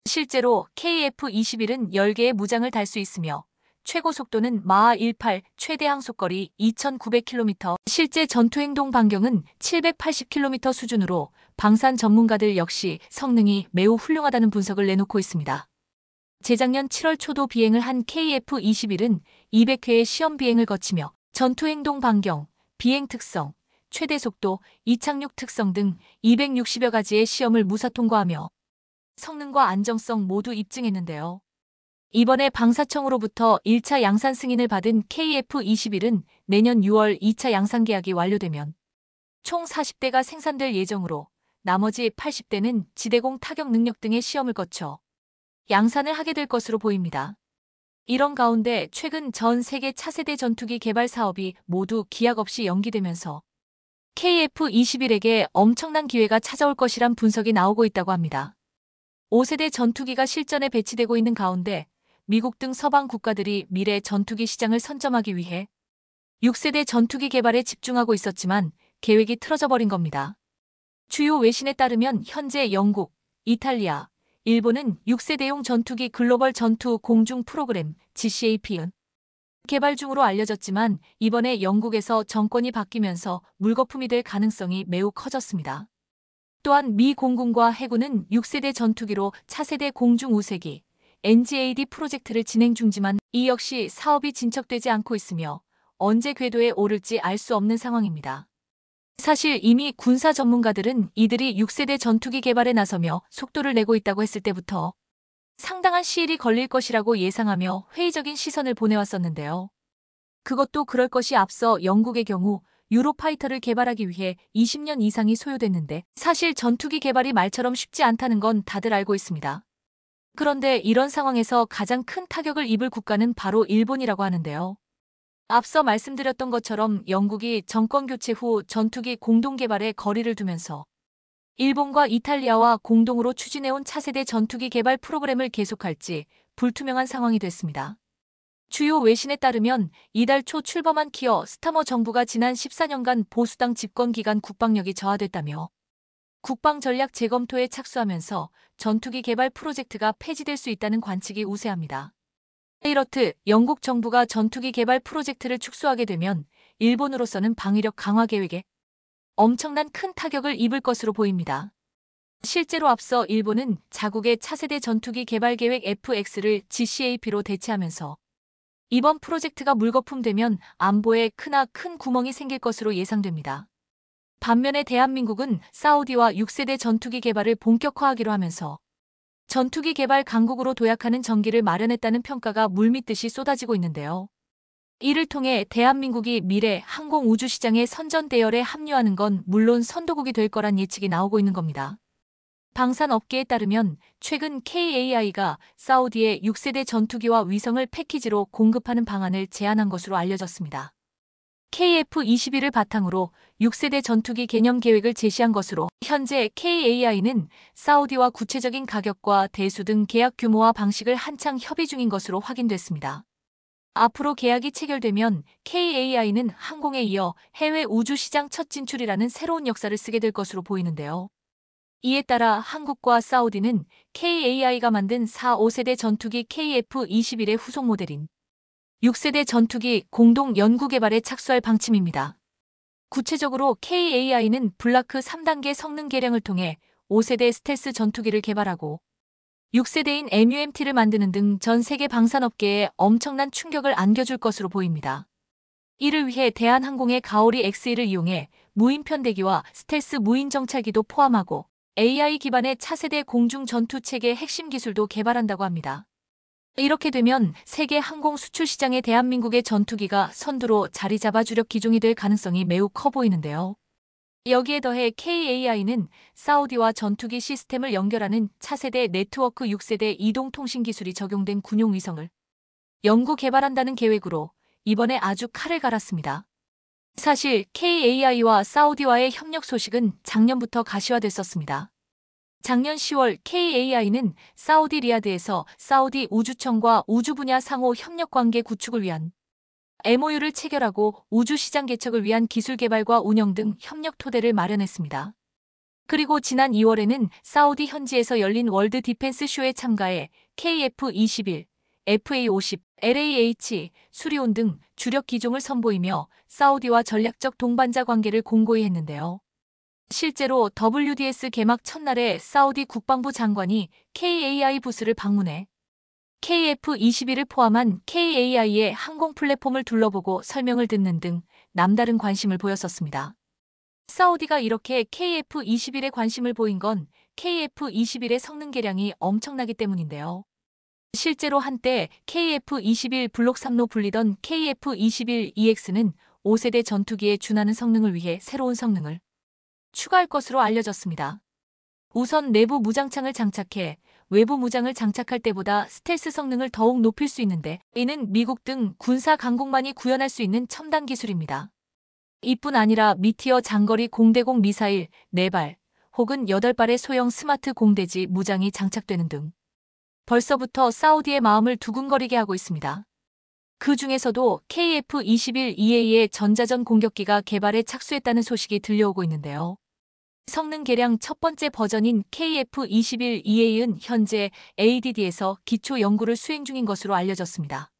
실제로 KF-21은 10개의 무장을 달 수 있으며 최고 속도는 마하 18, 최대 항속거리 2,900km, 실제 전투행동 반경은 780km 수준으로 방산 전문가들 역시 성능이 매우 훌륭하다는 분석을 내놓고 있습니다. 재작년 7월 초도 비행을 한 KF-21은 200회의 시험 비행을 거치며 전투행동 반경, 비행 특성, 최대 속도, 이착륙 특성 등 260여 가지의 시험을 무사 통과하며 성능과 안정성 모두 입증했는데요. 이번에 방사청으로부터 1차 양산 승인을 받은 KF-21은 내년 6월 2차 양산 계약이 완료되면 총 40대가 생산될 예정으로 나머지 80대는 지대공 타격 능력 등의 시험을 거쳐 양산을 하게 될 것으로 보입니다. 이런 가운데 최근 전 세계 차세대 전투기 개발 사업이 모두 기약 없이 연기되면서 KF-21에게 엄청난 기회가 찾아올 것이란 분석이 나오고 있다고 합니다. 5세대 전투기가 실전에 배치되고 있는 가운데 미국 등 서방 국가들이 미래 전투기 시장을 선점하기 위해 6세대 전투기 개발에 집중하고 있었지만 계획이 틀어져 버린 겁니다. 주요 외신에 따르면 현재 영국, 이탈리아, 일본은 6세대용 전투기 글로벌 전투 공중 프로그램 GCAP은 개발 중으로 알려졌지만 이번에 영국에서 정권이 바뀌면서 물거품이 될 가능성이 매우 커졌습니다. 또한 미 공군과 해군은 6세대 전투기로 차세대 공중 우세기 NGAD 프로젝트를 진행 중지만 이 역시 사업이 진척되지 않고 있으며 언제 궤도에 오를지 알 수 없는 상황입니다. 사실 이미 군사 전문가들은 이들이 6세대 전투기 개발에 나서며 속도를 내고 있다고 했을 때부터 상당한 시일이 걸릴 것이라고 예상하며 회의적인 시선을 보내왔었는데요. 그것도 그럴 것이 앞서 영국의 경우 유로파이터를 개발하기 위해 20년 이상이 소요됐는데 사실 전투기 개발이 말처럼 쉽지 않다는 건 다들 알고 있습니다. 그런데 이런 상황에서 가장 큰 타격을 입을 국가는 바로 일본이라고 하는데요. 앞서 말씀드렸던 것처럼 영국이 정권 교체 후 전투기 공동 개발에 거리를 두면서 일본과 이탈리아와 공동으로 추진해온 차세대 전투기 개발 프로그램을 계속할지 불투명한 상황이 됐습니다. 주요 외신에 따르면 이달 초 출범한 키어 스타머 정부가 지난 14년간 보수당 집권 기간 국방력이 저하됐다며 국방 전략 재검토에 착수하면서 전투기 개발 프로젝트가 폐지될 수 있다는 관측이 우세합니다. 이렇듯 영국 정부가 전투기 개발 프로젝트를 축소하게 되면 일본으로서는 방위력 강화 계획에 엄청난 큰 타격을 입을 것으로 보입니다. 실제로 앞서 일본은 자국의 차세대 전투기 개발 계획 FX를 GCAP로 대체하면서 이번 프로젝트가 물거품되면 안보에 큰 구멍이 생길 것으로 예상됩니다. 반면에 대한민국은 사우디와 6세대 전투기 개발을 본격화하기로 하면서 전투기 개발 강국으로 도약하는 전기를 마련했다는 평가가 물밀듯이 쏟아지고 있는데요. 이를 통해 대한민국이 미래 항공우주 시장의 선전 대열에 합류하는 건 물론 선도국이 될 거란 예측이 나오고 있는 겁니다. 방산업계에 따르면 최근 KAI가 사우디의 6세대 전투기와 위성을 패키지로 공급하는 방안을 제안한 것으로 알려졌습니다. KF-21을 바탕으로 6세대 전투기 개념 계획을 제시한 것으로 현재 KAI는 사우디와 구체적인 가격과 대수 등 계약 규모와 방식을 한창 협의 중인 것으로 확인됐습니다. 앞으로 계약이 체결되면 KAI는 항공에 이어 해외 우주 시장 첫 진출이라는 새로운 역사를 쓰게 될 것으로 보이는데요. 이에 따라 한국과 사우디는 KAI가 만든 4, 5세대 전투기 KF-21의 후속 모델인 6세대 전투기 공동 연구 개발에 착수할 방침입니다. 구체적으로 KAI는 블라크 3단계 성능 개량을 통해 5세대 스텔스 전투기를 개발하고 6세대인 MUMT를 만드는 등 전 세계 방산업계에 엄청난 충격을 안겨줄 것으로 보입니다. 이를 위해 대한항공의 가오리 X1을 이용해 무인 편대기와 스텔스 무인 정찰기도 포함하고 AI 기반의 차세대 공중 전투 체계 핵심 기술도 개발한다고 합니다. 이렇게 되면 세계 항공 수출 시장에 대한민국의 전투기가 선두로 자리 잡아 주력 기종이 될 가능성이 매우 커 보이는데요. 여기에 더해 KAI는 사우디와 전투기 시스템을 연결하는 차세대 네트워크 6세대 이동통신 기술이 적용된 군용 위성을 연구 개발한다는 계획으로 이번에 아주 칼을 갈았습니다. 사실 KAI와 사우디와의 협력 소식은 작년부터 가시화됐었습니다. 작년 10월 KAI는 사우디 리야드에서 사우디 우주청과 우주 분야 상호 협력 관계 구축을 위한 MOU를 체결하고 우주 시장 개척을 위한 기술 개발과 운영 등 협력 토대를 마련했습니다. 그리고 지난 2월에는 사우디 현지에서 열린 월드 디펜스 쇼에 참가해 KF-21, FA-50, LAH, 수리온 등 주력 기종을 선보이며 사우디와 전략적 동반자 관계를 공고히 했는데요. 실제로 WDS 개막 첫날에 사우디 국방부 장관이 KAI 부스를 방문해 KF-21을 포함한 KAI의 항공 플랫폼을 둘러보고 설명을 듣는 등 남다른 관심을 보였었습니다. 사우디가 이렇게 KF-21에 관심을 보인 건 KF-21의 성능 개량이 엄청나기 때문인데요. 실제로 한때 KF-21 블록 3로 불리던 KF-21EX는 5세대 전투기에 준하는 성능을 위해 새로운 성능을 추가할 것으로 알려졌습니다. 우선 내부 무장창을 장착해 외부 무장을 장착할 때보다 스텔스 성능을 더욱 높일 수 있는데 이는 미국 등 군사 강국만이 구현할 수 있는 첨단 기술입니다. 이뿐 아니라 미티어 장거리 공대공 미사일 4발 혹은 8발의 소형 스마트 공대지 무장이 장착되는 등 벌써부터 사우디의 마음을 두근거리게 하고 있습니다. 그 중에서도 KF-21EA의 전자전 공격기가 개발에 착수했다는 소식이 들려오고 있는데요. 성능 개량 첫 번째 버전인 KF-21EA는 현재 ADD에서 기초 연구를 수행 중인 것으로 알려졌습니다.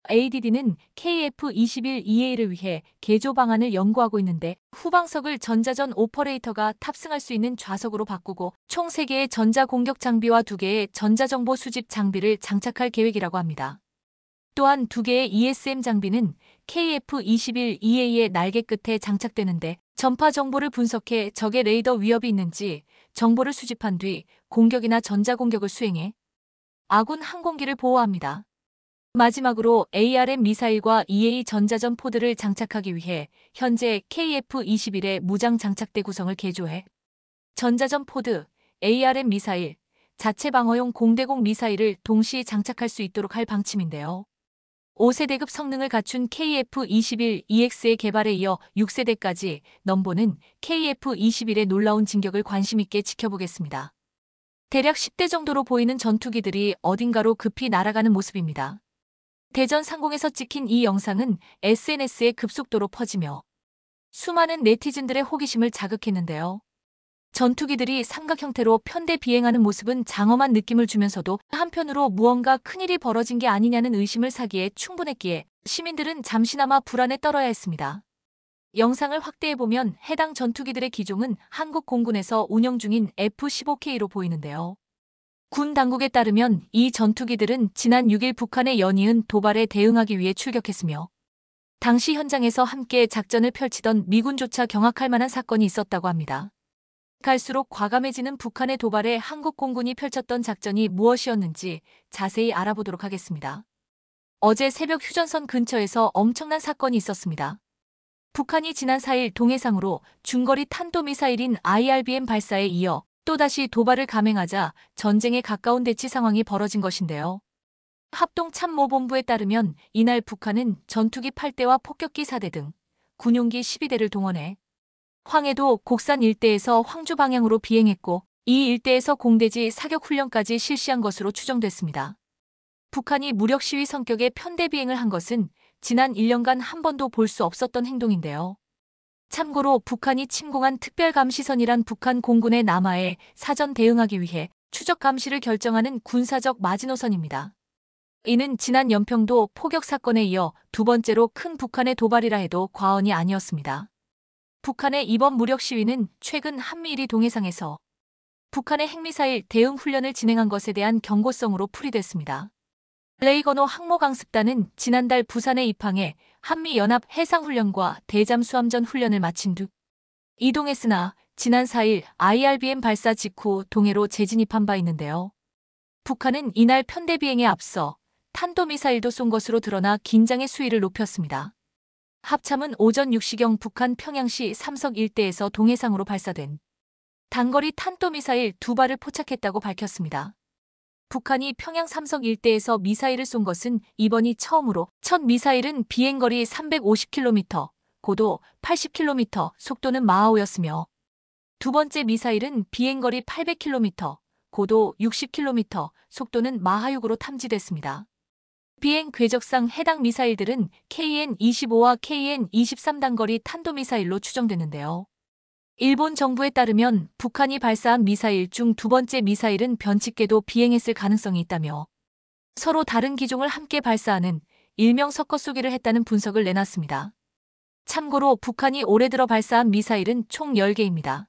ADD는 KF-21EA를 위해 개조 방안을 연구하고 있는데 후방석을 전자전 오퍼레이터가 탑승할 수 있는 좌석으로 바꾸고 총 3개의 전자공격 장비와 2개의 전자정보 수집 장비를 장착할 계획이라고 합니다. 또한 2개의 ESM 장비는 KF-21EA의 날개 끝에 장착되는데 전파 정보를 분석해 적의 레이더 위협이 있는지 정보를 수집한 뒤 공격이나 전자공격을 수행해 아군 항공기를 보호합니다. 마지막으로 ARM 미사일과 EA 전자전 포드를 장착하기 위해 현재 KF-21의 무장 장착대 구성을 개조해 전자전 포드, ARM 미사일, 자체 방어용 공대공 미사일을 동시에 장착할 수 있도록 할 방침인데요. 5세대급 성능을 갖춘 KF-21EX의 개발에 이어 6세대까지 넘보는 KF-21의 놀라운 진격을 관심있게 지켜보겠습니다. 대략 10대 정도로 보이는 전투기들이 어딘가로 급히 날아가는 모습입니다. 대전 상공에서 찍힌 이 영상은 SNS에 급속도로 퍼지며 수많은 네티즌들의 호기심을 자극했는데요. 전투기들이 삼각 형태로 편대 비행하는 모습은 장엄한 느낌을 주면서도 한편으로 무언가 큰일이 벌어진 게 아니냐는 의심을 사기에 충분했기에 시민들은 잠시나마 불안에 떨어야 했습니다. 영상을 확대해보면 해당 전투기들의 기종은 한국 공군에서 운영 중인 F-15K로 보이는데요. 군 당국에 따르면 이 전투기들은 지난 6일 북한의 연이은 도발에 대응하기 위해 출격했으며 당시 현장에서 함께 작전을 펼치던 미군조차 경악할 만한 사건이 있었다고 합니다. 갈수록 과감해지는 북한의 도발에 한국 공군이 펼쳤던 작전이 무엇이었는지 자세히 알아보도록 하겠습니다. 어제 새벽 휴전선 근처에서 엄청난 사건이 있었습니다. 북한이 지난 4일 동해상으로 중거리 탄도미사일인 IRBM 발사에 이어 또다시 도발을 감행하자 전쟁에 가까운 대치 상황이 벌어진 것인데요. 합동참모본부에 따르면 이날 북한은 전투기 8대와 폭격기 4대 등 군용기 12대를 동원해 황해도 곡산 일대에서 황주 방향으로 비행했고 이 일대에서 공대지 사격 훈련까지 실시한 것으로 추정됐습니다. 북한이 무력 시위 성격의 편대 비행을 한 것은 지난 1년간 한 번도 볼 수 없었던 행동인데요. 참고로 북한이 침공한 특별감시선이란 북한 공군의 남하에 사전 대응하기 위해 추적 감시를 결정하는 군사적 마지노선입니다. 이는 지난 연평도 포격 사건에 이어 두 번째로 큰 북한의 도발이라 해도 과언이 아니었습니다. 북한의 이번 무력 시위는 최근 한미일이 동해상에서 북한의 핵미사일 대응 훈련을 진행한 것에 대한 경고성으로 풀이됐습니다. 레이건호 항모강습단은 지난달 부산에 입항해 한미연합 해상훈련과 대잠수함전 훈련을 마친 뒤 이동했으나 지난 4일 IRBM 발사 직후 동해로 재진입한 바 있는데요. 북한은 이날 편대 비행에 앞서 탄도미사일도 쏜 것으로 드러나 긴장의 수위를 높였습니다. 합참은 오전 6시경 북한 평양시 삼석 일대에서 동해상으로 발사된 단거리 탄도미사일 2발을 포착했다고 밝혔습니다. 북한이 평양 삼석 일대에서 미사일을 쏜 것은 이번이 처음으로 첫 미사일은 비행거리 350km, 고도 80km, 속도는 마하오였으며 두 번째 미사일은 비행거리 800km, 고도 60km, 속도는 마하6으로 탐지됐습니다. 비행 궤적상 해당 미사일들은 KN-25와 KN-23 단거리 탄도미사일로 추정되는데요. 일본 정부에 따르면 북한이 발사한 미사일 중 두 번째 미사일은 변칙궤도 비행했을 가능성이 있다며 서로 다른 기종을 함께 발사하는 일명 섞어 쏘기를 했다는 분석을 내놨습니다. 참고로 북한이 올해 들어 발사한 미사일은 총 10개입니다.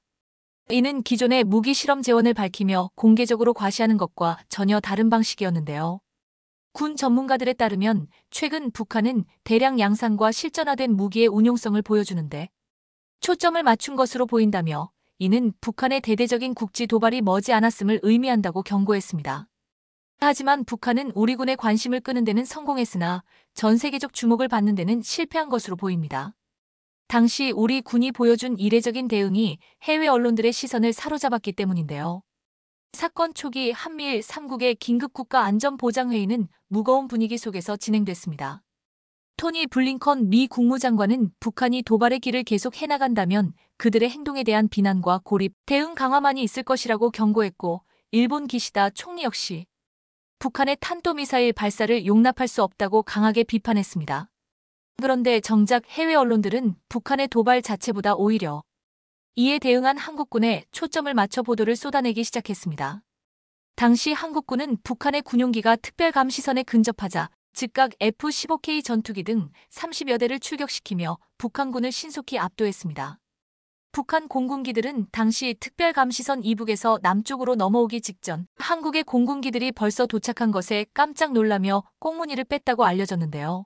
이는 기존의 무기 실험 재원을 밝히며 공개적으로 과시하는 것과 전혀 다른 방식이었는데요. 군 전문가들에 따르면 최근 북한은 대량 양산과 실전화된 무기의 운용성을 보여주는데 초점을 맞춘 것으로 보인다며 이는 북한의 대대적인 국지 도발이 머지않았음을 의미한다고 경고했습니다. 하지만 북한은 우리 군의 관심을 끄는 데는 성공했으나 전 세계적 주목을 받는 데는 실패한 것으로 보입니다. 당시 우리 군이 보여준 이례적인 대응이 해외 언론들의 시선을 사로잡았기 때문인데요. 사건 초기 한미일 3국의 긴급국가안전보장회의는 무거운 분위기 속에서 진행됐습니다. 토니 블링컨 미 국무장관은 북한이 도발의 길을 계속 해나간다면 그들의 행동에 대한 비난과 고립, 대응 강화만이 있을 것이라고 경고했고 일본 기시다 총리 역시 북한의 탄도미사일 발사를 용납할 수 없다고 강하게 비판했습니다. 그런데 정작 해외 언론들은 북한의 도발 자체보다 오히려 이에 대응한 한국군에 초점을 맞춰 보도를 쏟아내기 시작했습니다. 당시 한국군은 북한의 군용기가 특별감시선에 근접하자 즉각 F-15K 전투기 등 30여 대를 출격시키며 북한군을 신속히 압도했습니다. 북한 공군기들은 당시 특별감시선 이북에서 남쪽으로 넘어오기 직전 한국의 공군기들이 벌써 도착한 것에 깜짝 놀라며 꽁무니를 뺐다고 알려졌는데요.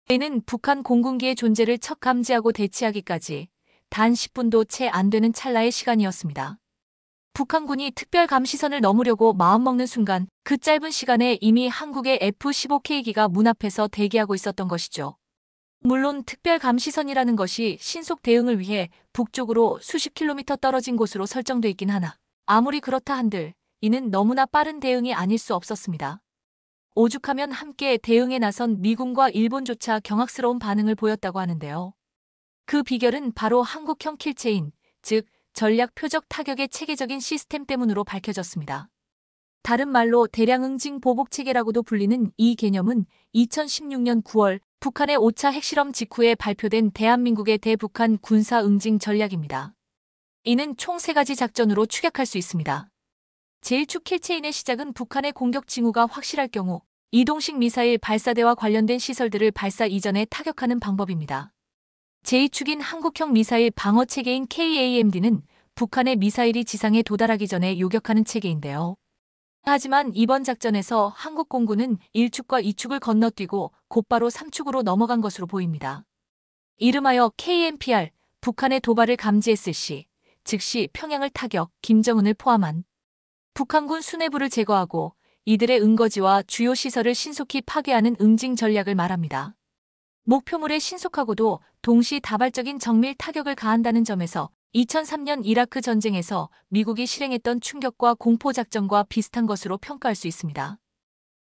이는 북한 공군기의 존재를 첫 감지하고 대치하기까지 단 10분도 채 안 되는 찰나의 시간이었습니다. 북한군이 특별감시선을 넘으려고 마음먹는 순간 그 짧은 시간에 이미 한국의 F-15K기가 문 앞에서 대기하고 있었던 것이죠. 물론 특별감시선이라는 것이 신속 대응을 위해 북쪽으로 수십 킬로미터 떨어진 곳으로 설정돼 있긴 하나 아무리 그렇다 한들 이는 너무나 빠른 대응이 아닐 수 없었습니다. 오죽하면 함께 대응에 나선 미군과 일본조차 경악스러운 반응을 보였다고 하는데요. 그 비결은 바로 한국형 킬체인, 즉 전략 표적 타격의 체계적인 시스템 때문으로 밝혀졌습니다. 다른 말로 대량 응징 보복 체계라고도 불리는 이 개념은 2016년 9월 북한의 5차 핵실험 직후에 발표된 대한민국의 대북한 군사 응징 전략입니다. 이는 총 3가지 작전으로 축약할 수 있습니다. 제1축 킬체인의 시작은 북한의 공격 징후가 확실할 경우 이동식 미사일 발사대와 관련된 시설들을 발사 이전에 타격하는 방법입니다. 제2축인 한국형 미사일 방어체계인 KAMD는 북한의 미사일이 지상에 도달하기 전에 요격하는 체계인데요. 하지만 이번 작전에서 한국 공군은 1축과 2축을 건너뛰고 곧바로 3축으로 넘어간 것으로 보입니다. 이름하여 KMPR, 북한의 도발을 감지했을 시 즉시 평양을 타격, 김정은을 포함한 북한군 수뇌부를 제거하고 이들의 은거지와 주요 시설을 신속히 파괴하는 응징 전략을 말합니다. 목표물에 신속하고도 동시다발적인 정밀 타격을 가한다는 점에서 2003년 이라크 전쟁에서 미국이 실행했던 충격과 공포 작전과 비슷한 것으로 평가할 수 있습니다.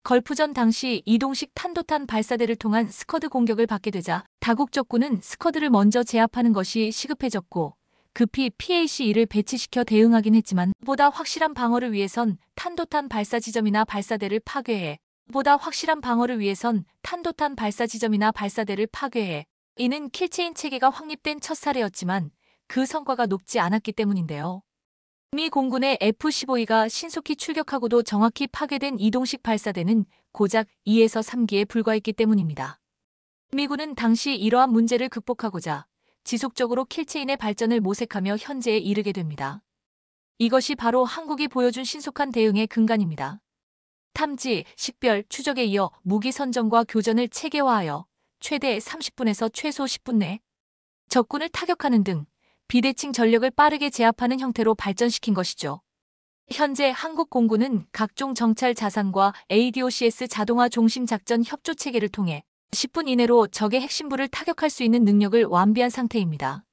걸프전 당시 이동식 탄도탄 발사대를 통한 스커드 공격을 받게 되자 다국적군은 스커드를 먼저 제압하는 것이 시급해졌고 급히 PAC-1을 배치시켜 대응하긴 했지만 보다 확실한 방어를 위해선 탄도탄 발사 지점이나 발사대를 파괴해 이는 킬체인 체계가 확립된 첫 사례였지만 그 성과가 높지 않았기 때문인데요. 미 공군의 F-15E가 신속히 출격하고도 정확히 파괴된 이동식 발사대는 고작 2에서 3기에 불과했기 때문입니다. 미군은 당시 이러한 문제를 극복하고자 지속적으로 킬체인의 발전을 모색하며 현재에 이르게 됩니다. 이것이 바로 한국이 보여준 신속한 대응의 근간입니다. 탐지, 식별, 추적에 이어 무기 선정과 교전을 체계화하여 최대 30분에서 최소 10분 내 적군을 타격하는 등 비대칭 전력을 빠르게 제압하는 형태로 발전시킨 것이죠. 현재 한국 공군은 각종 정찰 자산과 ADOCS 자동화 종심 작전 협조 체계를 통해 10분 이내로 적의 핵심부를 타격할 수 있는 능력을 완비한 상태입니다.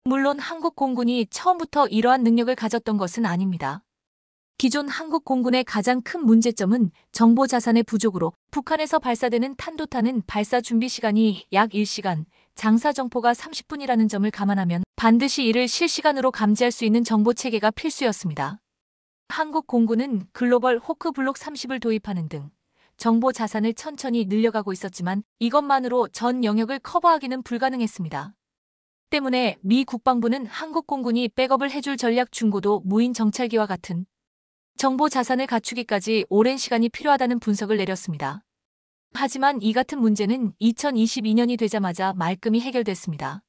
물론 한국 공군이 처음부터 이러한 능력을 가졌던 것은 아닙니다. 기존 한국 공군의 가장 큰 문제점은 정보 자산의 부족으로 북한에서 발사되는 탄도탄은 발사 준비 시간이 약 1시간, 장사 정포가 30분이라는 점을 감안하면 반드시 이를 실시간으로 감지할 수 있는 정보 체계가 필수였습니다. 한국 공군은 글로벌 호크 블록 30을 도입하는 등 정보 자산을 천천히 늘려가고 있었지만 이것만으로 전 영역을 커버하기는 불가능했습니다. 때문에 미 국방부는 한국 공군이 백업을 해줄 전략 중고도 무인 정찰기와 같은 정보 자산을 갖추기까지 오랜 시간이 필요하다는 분석을 내렸습니다. 하지만 이 같은 문제는 2022년이 되자마자 말끔히 해결됐습니다.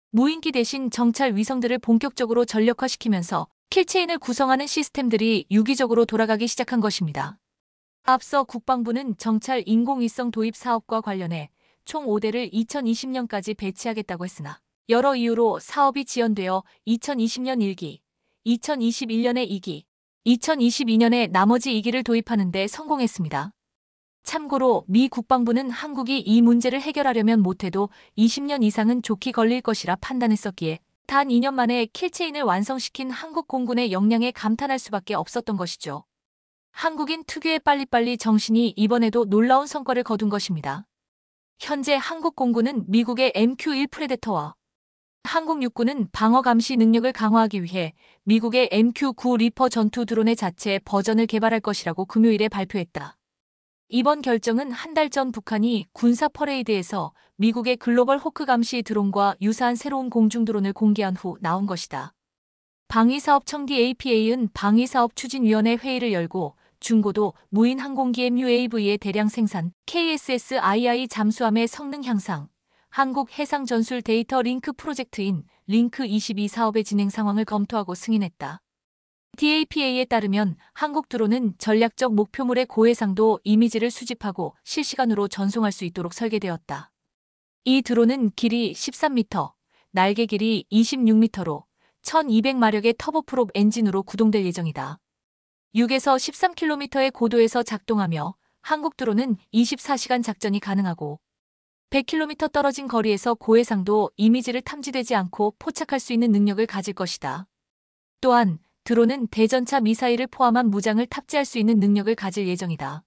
무인기 대신 정찰 위성들을 본격적으로 전력화시키면서 킬체인을 구성하는 시스템들이 유기적으로 돌아가기 시작한 것입니다. 앞서 국방부는 정찰 인공위성 도입 사업과 관련해 총 5대를 2020년까지 배치하겠다고 했으나 여러 이유로 사업이 지연되어 2020년 1기, 2021년에 2기, 2022년에 나머지 2기를 도입하는 데 성공했습니다. 참고로 미 국방부는 한국이 이 문제를 해결하려면 못해도 20년 이상은 좋게 걸릴 것이라 판단했었기에 단 2년 만에 킬체인을 완성시킨 한국 공군의 역량에 감탄할 수밖에 없었던 것이죠. 한국인 특유의 빨리빨리 정신이 이번에도 놀라운 성과를 거둔 것입니다. 현재 한국 공군은 미국의 MQ-1 프레데터와 한국 육군은 방어 감시 능력을 강화하기 위해 미국의 MQ-9 리퍼 전투 드론의 자체 버전을 개발할 것이라고 금요일에 발표했다. 이번 결정은 한 달 전 북한이 군사 퍼레이드에서 미국의 글로벌 호크 감시 드론과 유사한 새로운 공중 드론을 공개한 후 나온 것이다. 방위사업 청디 APA는 방위사업추진위원회 회의를 열고 중고도 무인 항공기 MUAV의 대량 생산, KSSII 잠수함의 성능 향상, 한국 해상 전술 데이터 링크 프로젝트인 링크22 사업의 진행 상황을 검토하고 승인했다. DAPA에 따르면 한국 드론은 전략적 목표물의 고해상도 이미지를 수집하고 실시간으로 전송할 수 있도록 설계되었다. 이 드론은 길이 13m, 날개 길이 26m로 1200마력의 터보프롭 엔진으로 구동될 예정이다. 6에서 13km의 고도에서 작동하며 한국 드론은 24시간 작전이 가능하고 100km 떨어진 거리에서 고해상도 이미지를 탐지되지 않고 포착할 수 있는 능력을 가질 것이다. 또한 드론은 대전차 미사일을 포함한 무장을 탑재할 수 있는 능력을 가질 예정이다.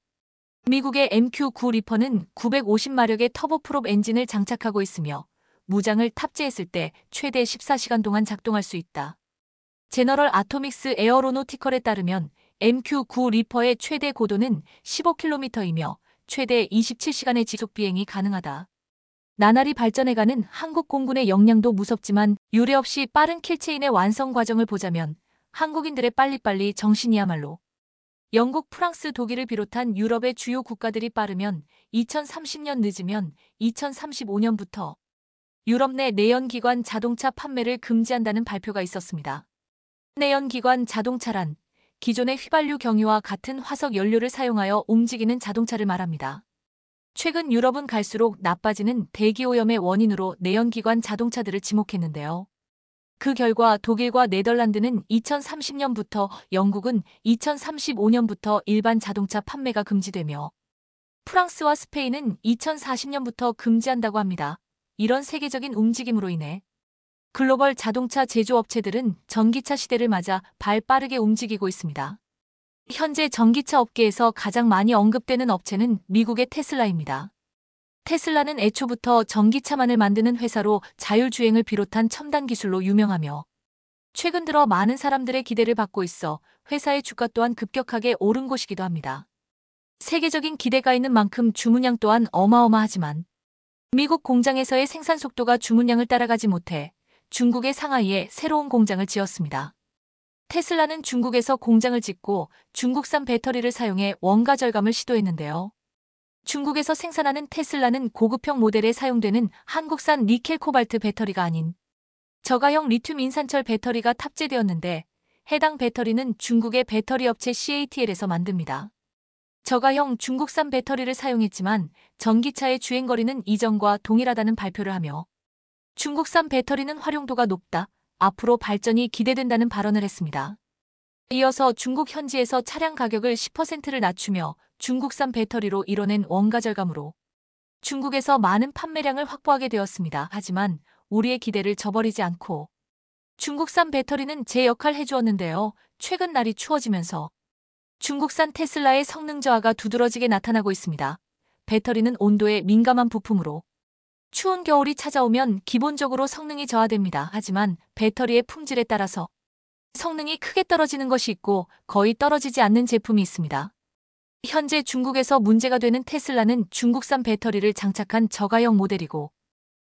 미국의 MQ-9 리퍼는 950마력의 터보프롭 엔진을 장착하고 있으며 무장을 탑재했을 때 최대 14시간 동안 작동할 수 있다. 제너럴 아토믹스 에어로노티컬에 따르면 MQ-9 리퍼의 최대 고도는 15km이며 최대 27시간의 지속 비행이 가능하다. 나날이 발전해가는 한국 공군의 역량도 무섭지만 유례 없이 빠른 킬체인의 완성 과정을 보자면 한국인들의 빨리빨리 정신이야말로 영국, 프랑스, 독일을 비롯한 유럽의 주요 국가들이 빠르면 2030년 늦으면 2035년부터 유럽 내 내연기관 자동차 판매를 금지한다는 발표가 있었습니다. 내연기관 자동차란 기존의 휘발유 경유와 같은 화석 연료를 사용하여 움직이는 자동차를 말합니다. 최근 유럽은 갈수록 나빠지는 대기오염의 원인으로 내연기관 자동차들을 지목했는데요. 그 결과 독일과 네덜란드는 2030년부터, 영국은 2035년부터 일반 자동차 판매가 금지되며 프랑스와 스페인은 2040년부터 금지한다고 합니다. 이런 세계적인 움직임으로 인해 글로벌 자동차 제조업체들은 전기차 시대를 맞아 발 빠르게 움직이고 있습니다. 현재 전기차 업계에서 가장 많이 언급되는 업체는 미국의 테슬라입니다. 테슬라는 애초부터 전기차만을 만드는 회사로 자율주행을 비롯한 첨단 기술로 유명하며 최근 들어 많은 사람들의 기대를 받고 있어 회사의 주가 또한 급격하게 오른 곳이기도 합니다. 세계적인 기대가 있는 만큼 주문량 또한 어마어마하지만 미국 공장에서의 생산 속도가 주문량을 따라가지 못해 중국의 상하이에 새로운 공장을 지었습니다. 테슬라는 중국에서 공장을 짓고 중국산 배터리를 사용해 원가 절감을 시도했는데요. 중국에서 생산하는 테슬라는 고급형 모델에 사용되는 한국산 니켈 코발트 배터리가 아닌 저가형 리튬 인산철 배터리가 탑재되었는데 해당 배터리는 중국의 배터리 업체 CATL에서 만듭니다. 저가형 중국산 배터리를 사용했지만 전기차의 주행거리는 이전과 동일하다는 발표를 하며 중국산 배터리는 활용도가 높다, 앞으로 발전이 기대된다는 발언을 했습니다. 이어서 중국 현지에서 차량 가격을 10%를 낮추며 중국산 배터리로 이뤄낸 원가 절감으로 중국에서 많은 판매량을 확보하게 되었습니다. 하지만 우리의 기대를 저버리지 않고 중국산 배터리는 제 역할 해주었는데요. 최근 날이 추워지면서 중국산 테슬라의 성능 저하가 두드러지게 나타나고 있습니다. 배터리는 온도에 민감한 부품으로 추운 겨울이 찾아오면 기본적으로 성능이 저하됩니다. 하지만 배터리의 품질에 따라서 성능이 크게 떨어지는 것이 있고 거의 떨어지지 않는 제품이 있습니다. 현재 중국에서 문제가 되는 테슬라는 중국산 배터리를 장착한 저가형 모델이고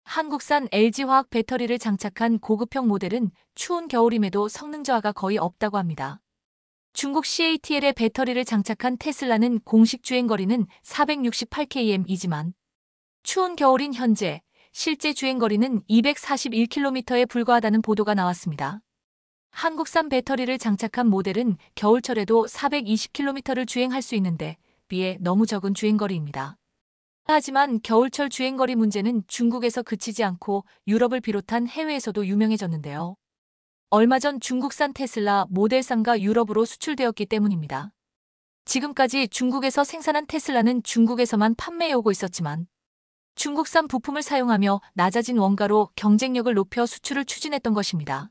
한국산 LG화학 배터리를 장착한 고급형 모델은 추운 겨울임에도 성능 저하가 거의 없다고 합니다. 중국 CATL의 배터리를 장착한 테슬라는 공식 주행거리는 468km이지만 추운 겨울인 현재 실제 주행거리는 241km에 불과하다는 보도가 나왔습니다. 한국산 배터리를 장착한 모델은 겨울철에도 420km를 주행할 수 있는데 비해 너무 적은 주행거리입니다. 하지만 겨울철 주행거리 문제는 중국에서 그치지 않고 유럽을 비롯한 해외에서도 유명해졌는데요. 얼마 전 중국산 테슬라 모델 3가 유럽으로 수출되었기 때문입니다. 지금까지 중국에서 생산한 테슬라는 중국에서만 판매해오고 있었지만 중국산 부품을 사용하며 낮아진 원가로 경쟁력을 높여 수출을 추진했던 것입니다.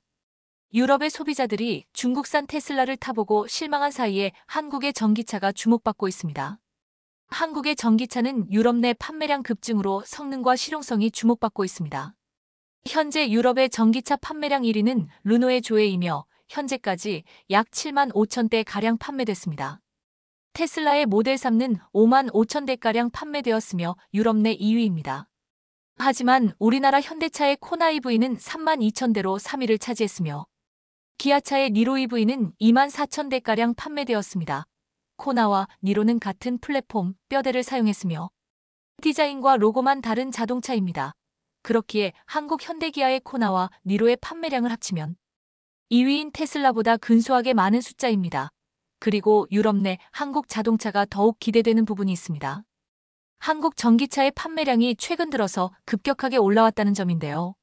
유럽의 소비자들이 중국산 테슬라를 타보고 실망한 사이에 한국의 전기차가 주목받고 있습니다. 한국의 전기차는 유럽 내 판매량 급증으로 성능과 실용성이 주목받고 있습니다. 현재 유럽의 전기차 판매량 1위는 르노의 조에이며 현재까지 약 7만 5천 대가량 판매됐습니다. 테슬라의 모델 3는 5만 5천 대가량 판매되었으며 유럽 내 2위입니다. 하지만 우리나라 현대차의 코나 EV는 3만 2천 대로 3위를 차지했으며 기아차의 니로 EV는 2만 4천 대가량 판매되었습니다. 코나와 니로는 같은 플랫폼 뼈대를 사용했으며 디자인과 로고만 다른 자동차입니다. 그렇기에 한국 현대기아의 코나와 니로의 판매량을 합치면 2위인 테슬라보다 근소하게 많은 숫자입니다. 그리고 유럽 내 한국 자동차가 더욱 기대되는 부분이 있습니다. 한국 전기차의 판매량이 최근 들어서 급격하게 올라왔다는 점인데요.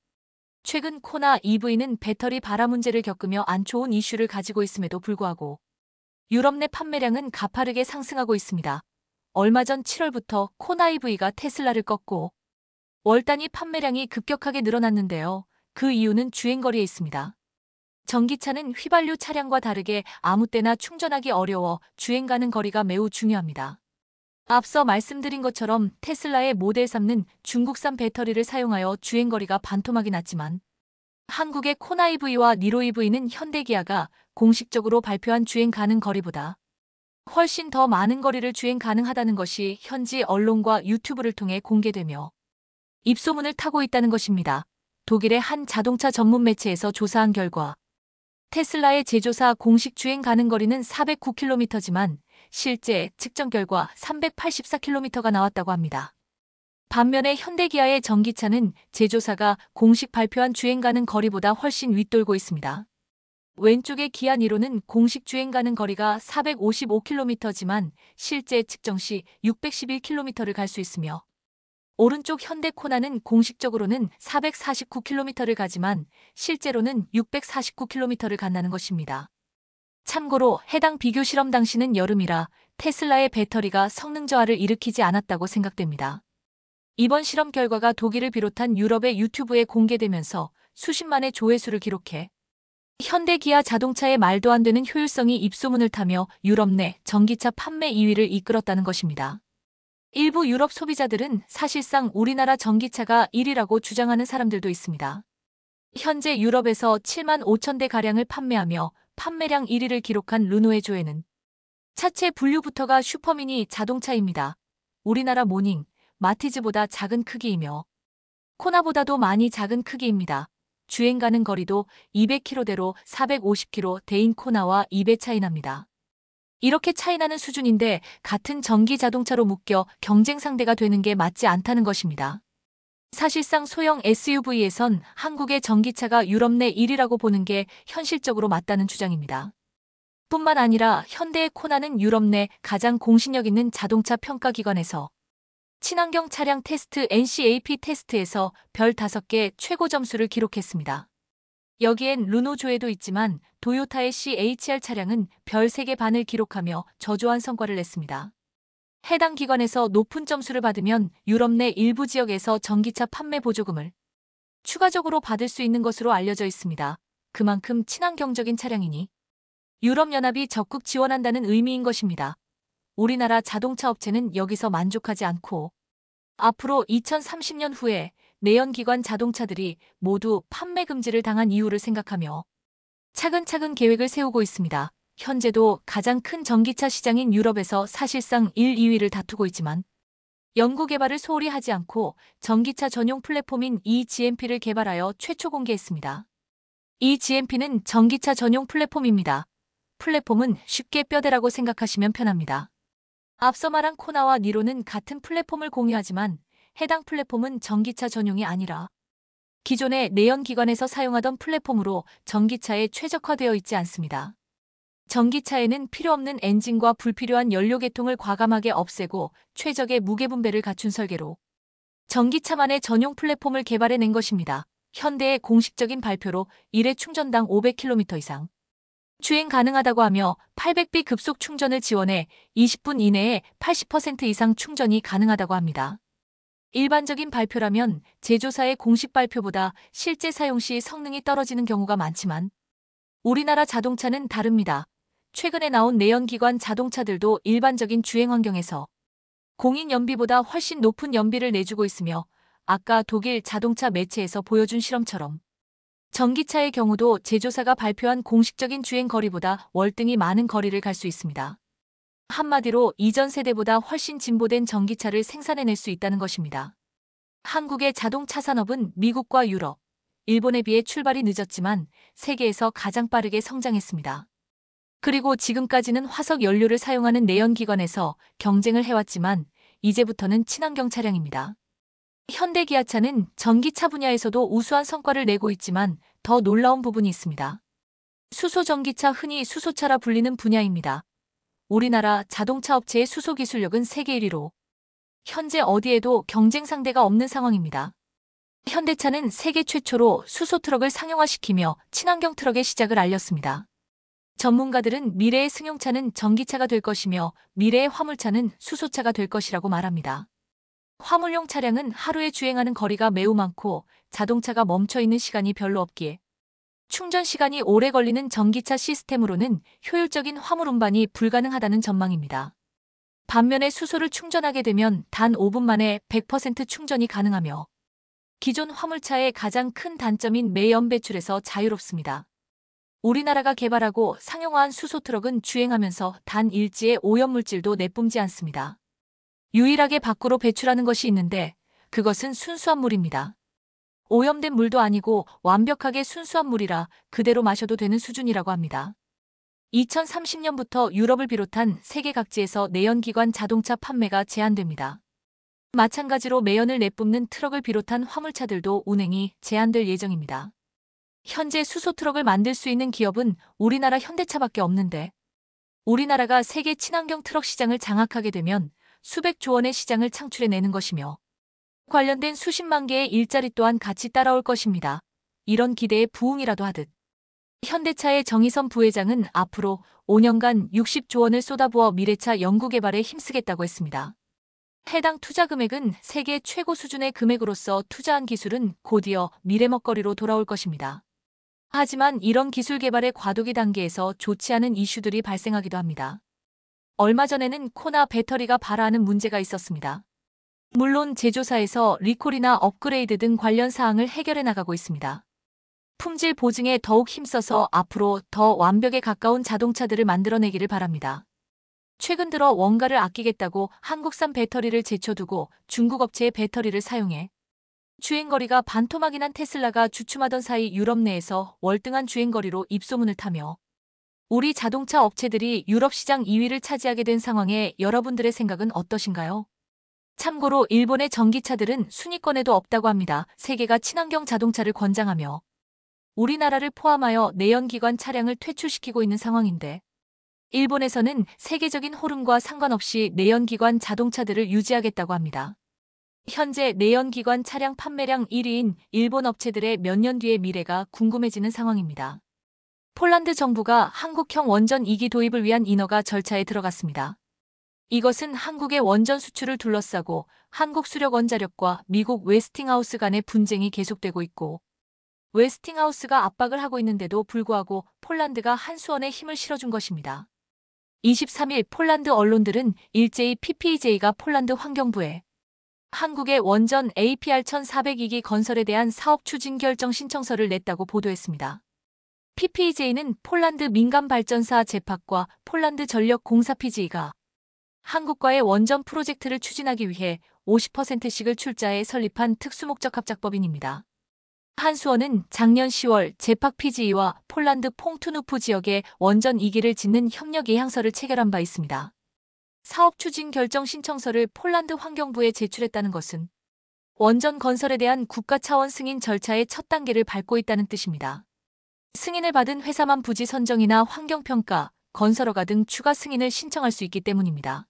최근 코나 EV는 배터리 발화 문제를 겪으며 안 좋은 이슈를 가지고 있음에도 불구하고 유럽 내 판매량은 가파르게 상승하고 있습니다. 얼마 전 7월부터 코나 EV가 테슬라를 꺾고 월 단위 판매량이 급격하게 늘어났는데요. 그 이유는 주행거리에 있습니다. 전기차는 휘발유 차량과 다르게 아무 때나 충전하기 어려워 주행 가는 거리가 매우 중요합니다. 앞서 말씀드린 것처럼 테슬라의 모델 3는 중국산 배터리를 사용하여 주행거리가 반토막이 났지만 한국의 코나 EV와 니로 EV는 현대기아가 공식적으로 발표한 주행 가능 거리보다 훨씬 더 많은 거리를 주행 가능하다는 것이 현지 언론과 유튜브를 통해 공개되며 입소문을 타고 있다는 것입니다. 독일의 한 자동차 전문 매체에서 조사한 결과 테슬라의 제조사 공식 주행 가능 거리는 409km지만 실제 측정 결과 384km가 나왔다고 합니다. 반면에 현대기아의 전기차는 제조사가 공식 발표한 주행 가능 거리보다 훨씬 윗돌고 있습니다. 왼쪽의 기아 니로는 공식 주행 가능 거리가 455km지만 실제 측정 시 611km를 갈 수 있으며 오른쪽 현대 코나는 공식적으로는 449km를 가지만 실제로는 649km를 간다는 것입니다. 참고로 해당 비교 실험 당시는 여름이라 테슬라의 배터리가 성능 저하를 일으키지 않았다고 생각됩니다. 이번 실험 결과가 독일을 비롯한 유럽의 유튜브에 공개되면서 수십만의 조회수를 기록해 현대 기아 자동차의 말도 안 되는 효율성이 입소문을 타며 유럽 내 전기차 판매 2위를 이끌었다는 것입니다. 일부 유럽 소비자들은 사실상 우리나라 전기차가 1위라고 주장하는 사람들도 있습니다. 현재 유럽에서 7만 5천 대가량을 판매하며 판매량 1위를 기록한 르노의 조에는 차체 분류부터가 슈퍼미니 자동차입니다. 우리나라 모닝, 마티즈보다 작은 크기이며 코나보다도 많이 작은 크기입니다. 주행 가능 거리도 200km대로 450km대인 코나와 2배 차이 납니다. 이렇게 차이나는 수준인데 같은 전기 자동차로 묶여 경쟁 상대가 되는 게 맞지 않다는 것입니다. 사실상 소형 SUV에선 한국의 전기차가 유럽 내 1위라고 보는 게 현실적으로 맞다는 주장입니다. 뿐만 아니라 현대의 코나는 유럽 내 가장 공신력 있는 자동차 평가 기관에서 친환경 차량 테스트 NCAP 테스트에서 별 5개 최고 점수를 기록했습니다. 여기엔 르노 조에도 있지만 도요타의 CHR 차량은 별 3개 반을 기록하며 저조한 성과를 냈습니다. 해당 기관에서 높은 점수를 받으면 유럽 내 일부 지역에서 전기차 판매 보조금을 추가적으로 받을 수 있는 것으로 알려져 있습니다. 그만큼 친환경적인 차량이니 유럽연합이 적극 지원한다는 의미인 것입니다. 우리나라 자동차 업체는 여기서 만족하지 않고 앞으로 2030년 후에 내연기관 자동차들이 모두 판매 금지를 당한 이유를 생각하며 차근차근 계획을 세우고 있습니다. 현재도 가장 큰 전기차 시장인 유럽에서 사실상 1, 2위를 다투고 있지만 연구개발을 소홀히 하지 않고 전기차 전용 플랫폼인 eGMP를 개발하여 최초 공개했습니다. eGMP는 전기차 전용 플랫폼입니다. 플랫폼은 쉽게 뼈대라고 생각하시면 편합니다. 앞서 말한 코나와 니로는 같은 플랫폼을 공유하지만 해당 플랫폼은 전기차 전용이 아니라 기존의 내연기관에서 사용하던 플랫폼으로 전기차에 최적화되어 있지 않습니다. 전기차에는 필요 없는 엔진과 불필요한 연료 계통을 과감하게 없애고 최적의 무게 분배를 갖춘 설계로 전기차만의 전용 플랫폼을 개발해낸 것입니다. 현대의 공식적인 발표로 1회 충전당 500km 이상 주행 가능하다고 하며 800B 급속 충전을 지원해 20분 이내에 80% 이상 충전이 가능하다고 합니다. 일반적인 발표라면 제조사의 공식 발표보다 실제 사용 시 성능이 떨어지는 경우가 많지만 우리나라 자동차는 다릅니다. 최근에 나온 내연기관 자동차들도 일반적인 주행 환경에서 공인 연비보다 훨씬 높은 연비를 내주고 있으며 아까 독일 자동차 매체에서 보여준 실험처럼 전기차의 경우도 제조사가 발표한 공식적인 주행 거리보다 월등히 많은 거리를 갈 수 있습니다. 한마디로 이전 세대보다 훨씬 진보된 전기차를 생산해낼 수 있다는 것입니다. 한국의 자동차 산업은 미국과 유럽, 일본에 비해 출발이 늦었지만 세계에서 가장 빠르게 성장했습니다. 그리고 지금까지는 화석 연료를 사용하는 내연기관에서 경쟁을 해왔지만 이제부터는 친환경 차량입니다. 현대기아차는 전기차 분야에서도 우수한 성과를 내고 있지만 더 놀라운 부분이 있습니다. 수소전기차, 흔히 수소차라 불리는 분야입니다. 우리나라 자동차 업체의 수소 기술력은 세계 1위로 현재 어디에도 경쟁 상대가 없는 상황입니다. 현대차는 세계 최초로 수소 트럭을 상용화시키며 친환경 트럭의 시작을 알렸습니다. 전문가들은 미래의 승용차는 전기차가 될 것이며 미래의 화물차는 수소차가 될 것이라고 말합니다. 화물용 차량은 하루에 주행하는 거리가 매우 많고 자동차가 멈춰있는 시간이 별로 없기에 충전 시간이 오래 걸리는 전기차 시스템으로는 효율적인 화물 운반이 불가능하다는 전망입니다. 반면에 수소를 충전하게 되면 단 5분 만에 100% 충전이 가능하며 기존 화물차의 가장 큰 단점인 매연 배출에서 자유롭습니다. 우리나라가 개발하고 상용화한 수소 트럭은 주행하면서 단 일지의 오염물질도 내뿜지 않습니다. 유일하게 밖으로 배출하는 것이 있는데 그것은 순수한 물입니다. 오염된 물도 아니고 완벽하게 순수한 물이라 그대로 마셔도 되는 수준이라고 합니다. 2030년부터 유럽을 비롯한 세계 각지에서 내연기관 자동차 판매가 제한됩니다. 마찬가지로 매연을 내뿜는 트럭을 비롯한 화물차들도 운행이 제한될 예정입니다. 현재 수소 트럭을 만들 수 있는 기업은 우리나라 현대차밖에 없는데 우리나라가 세계 친환경 트럭 시장을 장악하게 되면 수백조 원의 시장을 창출해내는 것이며 관련된 수십만 개의 일자리 또한 같이 따라올 것입니다. 이런 기대에 부응이라도 하듯 현대차의 정의선 부회장은 앞으로 5년간 60조 원을 쏟아부어 미래차 연구개발에 힘쓰겠다고 했습니다. 해당 투자 금액은 세계 최고 수준의 금액으로서 투자한 기술은 곧이어 미래 먹거리로 돌아올 것입니다. 하지만 이런 기술 개발의 과도기 단계에서 좋지 않은 이슈들이 발생하기도 합니다. 얼마 전에는 코나 배터리가 발화하는 문제가 있었습니다. 물론 제조사에서 리콜이나 업그레이드 등 관련 사항을 해결해 나가고 있습니다. 품질 보증에 더욱 힘써서 앞으로 더 완벽에 가까운 자동차들을 만들어내기를 바랍니다. 최근 들어 원가를 아끼겠다고 한국산 배터리를 제쳐두고 중국 업체의 배터리를 사용해 주행거리가 반토막이 난 테슬라가 주춤하던 사이 유럽 내에서 월등한 주행거리로 입소문을 타며 우리 자동차 업체들이 유럽 시장 2위를 차지하게 된 상황에 여러분들의 생각은 어떠신가요? 참고로 일본의 전기차들은 순위권에도 없다고 합니다. 세계가 친환경 자동차를 권장하며 우리나라를 포함하여 내연기관 차량을 퇴출시키고 있는 상황인데, 일본에서는 세계적인 흐름과 상관없이 내연기관 자동차들을 유지하겠다고 합니다. 현재 내연기관 차량 판매량 1위인 일본 업체들의 몇 년 뒤의 미래가 궁금해지는 상황입니다. 폴란드 정부가 한국형 원전 2기 도입을 위한 인허가 절차에 들어갔습니다. 이것은 한국의 원전 수출을 둘러싸고 한국수력원자력과 미국 웨스팅하우스 간의 분쟁이 계속되고 있고, 웨스팅하우스가 압박을 하고 있는데도 불구하고 폴란드가 한수원에 힘을 실어준 것입니다. 23일 폴란드 언론들은 일제히 PPJ가 폴란드 환경부에 한국의 원전 APR 1402기 건설에 대한 사업 추진 결정 신청서를 냈다고 보도했습니다. PPJ는 폴란드 민간발전사 제팍과 폴란드 전력공사 PG가 한국과의 원전 프로젝트를 추진하기 위해 50%씩을 출자해 설립한 특수목적 합작법인입니다. 한수원은 작년 10월 제팍 PGE와 폴란드 퐁투누프 지역에 원전 2기를 짓는 협력 예향서를 체결한 바 있습니다. 사업 추진 결정 신청서를 폴란드 환경부에 제출했다는 것은 원전 건설에 대한 국가 차원 승인 절차의 첫 단계를 밟고 있다는 뜻입니다. 승인을 받은 회사만 부지 선정이나 환경평가, 건설허가 등 추가 승인을 신청할 수 있기 때문입니다.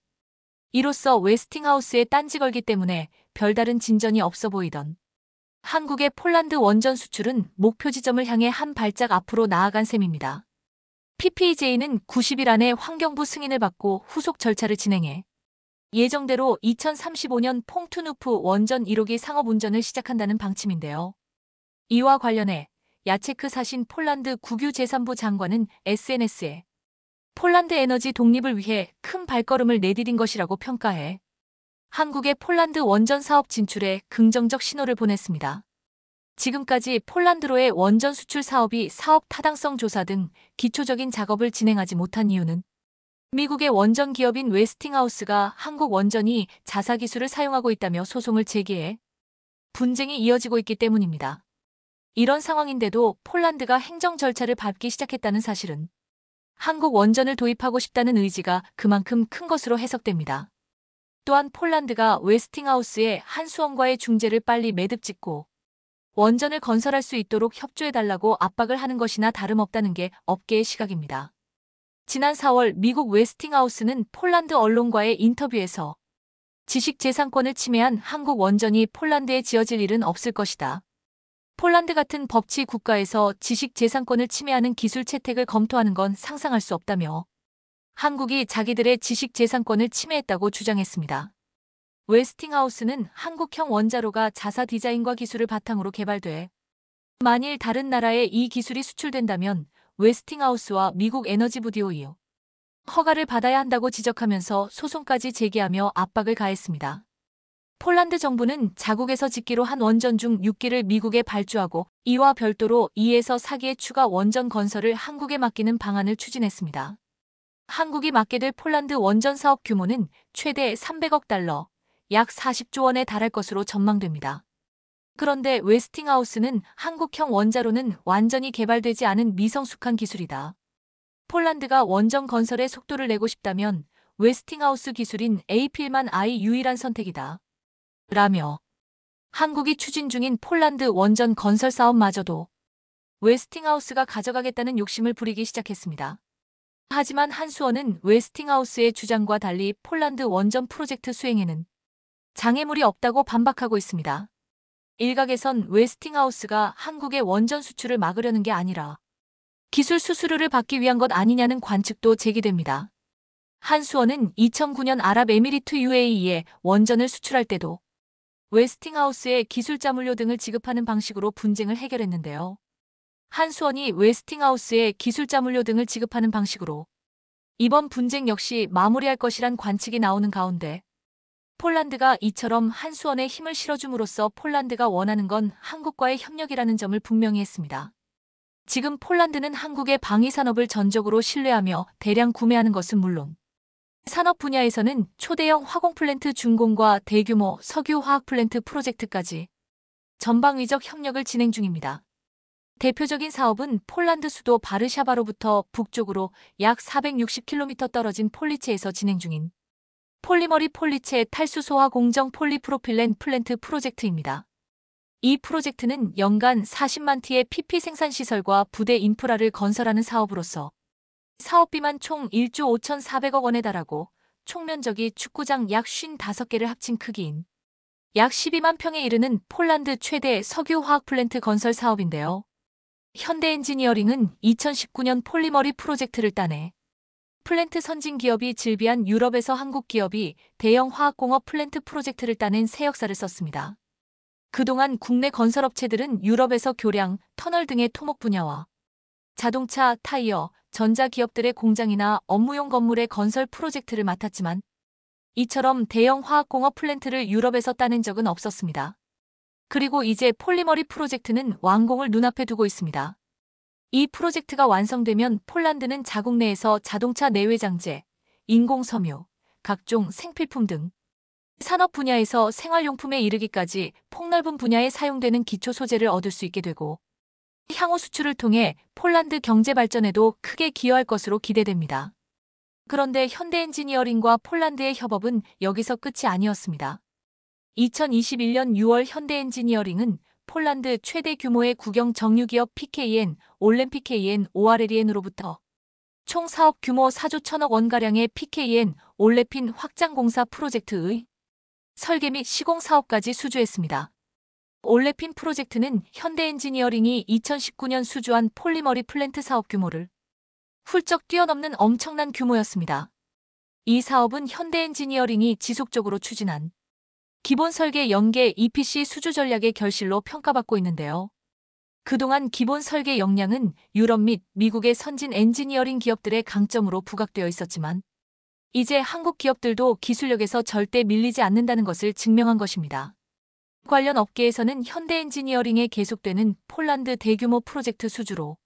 이로써 웨스팅하우스에 딴지 걸기 때문에 별다른 진전이 없어 보이던 한국의 폴란드 원전 수출은 목표 지점을 향해 한 발짝 앞으로 나아간 셈입니다. PPJ는 90일 안에 환경부 승인을 받고 후속 절차를 진행해 예정대로 2035년 퐁투누프 원전 1호기 상업 운전을 시작한다는 방침인데요. 이와 관련해 야체크 사신 폴란드 국유재산부 장관은 SNS에 폴란드 에너지 독립을 위해 큰 발걸음을 내디딘 것이라고 평가해 한국의 폴란드 원전 사업 진출에 긍정적 신호를 보냈습니다. 지금까지 폴란드로의 원전 수출 사업이 사업 타당성 조사 등 기초적인 작업을 진행하지 못한 이유는 미국의 원전 기업인 웨스팅하우스가 한국 원전이 자사 기술을 사용하고 있다며 소송을 제기해 분쟁이 이어지고 있기 때문입니다. 이런 상황인데도 폴란드가 행정 절차를 밟기 시작했다는 사실은 한국 원전을 도입하고 싶다는 의지가 그만큼 큰 것으로 해석됩니다. 또한 폴란드가 웨스팅하우스의 한수원과의 중재를 빨리 매듭 짓고 원전을 건설할 수 있도록 협조해달라고 압박을 하는 것이나 다름없다는 게 업계의 시각입니다. 지난 4월 미국 웨스팅하우스는 폴란드 언론과의 인터뷰에서 지식재산권을 침해한 한국 원전이 폴란드에 지어질 일은 없을 것이다. 폴란드 같은 법치 국가에서 지식재산권을 침해하는 기술 채택을 검토하는 건 상상할 수 없다며 한국이 자기들의 지식재산권을 침해했다고 주장했습니다. 웨스팅하우스는 한국형 원자로가 자사 디자인과 기술을 바탕으로 개발돼 만일 다른 나라에 이 기술이 수출된다면 웨스팅하우스와 미국 에너지부 DOE 허가를 받아야 한다고 지적하면서 소송까지 제기하며 압박을 가했습니다. 폴란드 정부는 자국에서 짓기로 한 원전 중 6기를 미국에 발주하고 이와 별도로 2에서 4기의 추가 원전 건설을 한국에 맡기는 방안을 추진했습니다. 한국이 맡게 될 폴란드 원전 사업 규모는 최대 300억 달러, 약 40조 원에 달할 것으로 전망됩니다. 그런데 웨스팅하우스는 한국형 원자로는 완전히 개발되지 않은 미성숙한 기술이다. 폴란드가 원전 건설에 속도를 내고 싶다면 웨스팅하우스 기술인 APL만이 유일한 선택이다. 라며 한국이 추진 중인 폴란드 원전 건설 사업마저도 웨스팅하우스가 가져가겠다는 욕심을 부리기 시작했습니다. 하지만 한수원은 웨스팅하우스의 주장과 달리 폴란드 원전 프로젝트 수행에는 장애물이 없다고 반박하고 있습니다. 일각에선 웨스팅하우스가 한국의 원전 수출을 막으려는 게 아니라 기술 수수료를 받기 위한 것 아니냐는 관측도 제기됩니다. 한수원은 2009년 아랍에미리트 UAE에 원전을 수출할 때도 웨스팅하우스에 기술자 물료 등을 지급하는 방식으로 분쟁을 해결했는데요. 한수원이 웨스팅하우스에 기술자 물료 등을 지급하는 방식으로 이번 분쟁 역시 마무리할 것이란 관측이 나오는 가운데 폴란드가 이처럼 한수원에 힘을 실어줌으로써 폴란드가 원하는 건 한국과의 협력이라는 점을 분명히 했습니다. 지금 폴란드는 한국의 방위산업을 전적으로 신뢰하며 대량 구매하는 것은 물론 산업 분야에서는 초대형 화공플랜트 준공과 대규모 석유화학플랜트 프로젝트까지 전방위적 협력을 진행 중입니다. 대표적인 사업은 폴란드 수도 바르샤바로부터 북쪽으로 약 460km 떨어진 폴리체에서 진행 중인 폴리머리 폴리체 탈수 소화 공정 폴리프로필렌 플랜트 프로젝트입니다. 이 프로젝트는 연간 40만 T의 PP 생산 시설과 부대 인프라를 건설하는 사업으로서 사업비만 총 1조 5,400억 원에 달하고 총 면적이 축구장 약 55개를 합친 크기인 약 12만 평에 이르는 폴란드 최대 석유화학 플랜트 건설 사업인데요. 현대엔지니어링은 2019년 폴리머리 프로젝트를 따내 플랜트 선진 기업이 즐비한 유럽에서 한국 기업이 대형 화학공업 플랜트 프로젝트를 따낸 새 역사를 썼습니다. 그동안 국내 건설업체들은 유럽에서 교량, 터널 등의 토목 분야와 자동차, 타이어, 전자 기업들의 공장이나 업무용 건물의 건설 프로젝트를 맡았지만 이처럼 대형 화학공업 플랜트를 유럽에서 따낸 적은 없었습니다. 그리고 이제 폴리머리 프로젝트는 완공을 눈앞에 두고 있습니다. 이 프로젝트가 완성되면 폴란드는 자국 내에서 자동차 내외 장재, 인공섬유, 각종 생필품 등 산업 분야에서 생활용품에 이르기까지 폭넓은 분야에 사용되는 기초 소재를 얻을 수 있게 되고 향후 수출을 통해 폴란드 경제 발전에도 크게 기여할 것으로 기대됩니다. 그런데 현대엔지니어링과 폴란드의 협업은 여기서 끝이 아니었습니다. 2021년 6월 현대엔지니어링은 폴란드 최대 규모의 국영 정유기업 PKN, 올렘 PKN, ORLEN으로부터 총 사업 규모 4조 1천억 원가량의 PKN, 올레핀 확장공사 프로젝트의 설계 및 시공 사업까지 수주했습니다. 올레핀 프로젝트는 현대엔지니어링이 2019년 수주한 폴리머리 플랜트 사업 규모를 훌쩍 뛰어넘는 엄청난 규모였습니다. 이 사업은 현대엔지니어링이 지속적으로 추진한 기본 설계 연계 EPC 수주 전략의 결실로 평가받고 있는데요. 그동안 기본 설계 역량은 유럽 및 미국의 선진 엔지니어링 기업들의 강점으로 부각되어 있었지만 이제 한국 기업들도 기술력에서 절대 밀리지 않는다는 것을 증명한 것입니다. 관련 업계에서는 현대엔지니어링에 계속되는 폴란드 대규모 프로젝트 수주로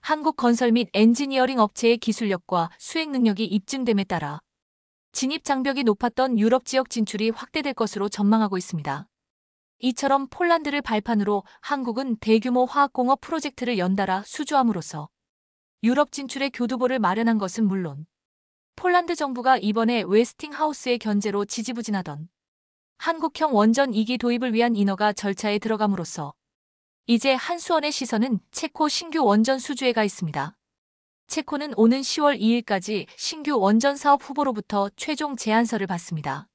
한국 건설 및 엔지니어링 업체의 기술력과 수행 능력이 입증됨에 따라 진입 장벽이 높았던 유럽 지역 진출이 확대될 것으로 전망하고 있습니다. 이처럼 폴란드를 발판으로 한국은 대규모 화학공업 프로젝트를 연달아 수주함으로써 유럽 진출의 교두보를 마련한 것은 물론 폴란드 정부가 이번에 웨스팅하우스의 견제로 지지부진하던 한국형 원전 2기 도입을 위한 인허가 절차에 들어감으로써 이제 한수원의 시선은 체코 신규 원전 수주에 가 있습니다. 체코는 오는 10월 2일까지 신규 원전 사업 후보로부터 최종 제안서를 받습니다.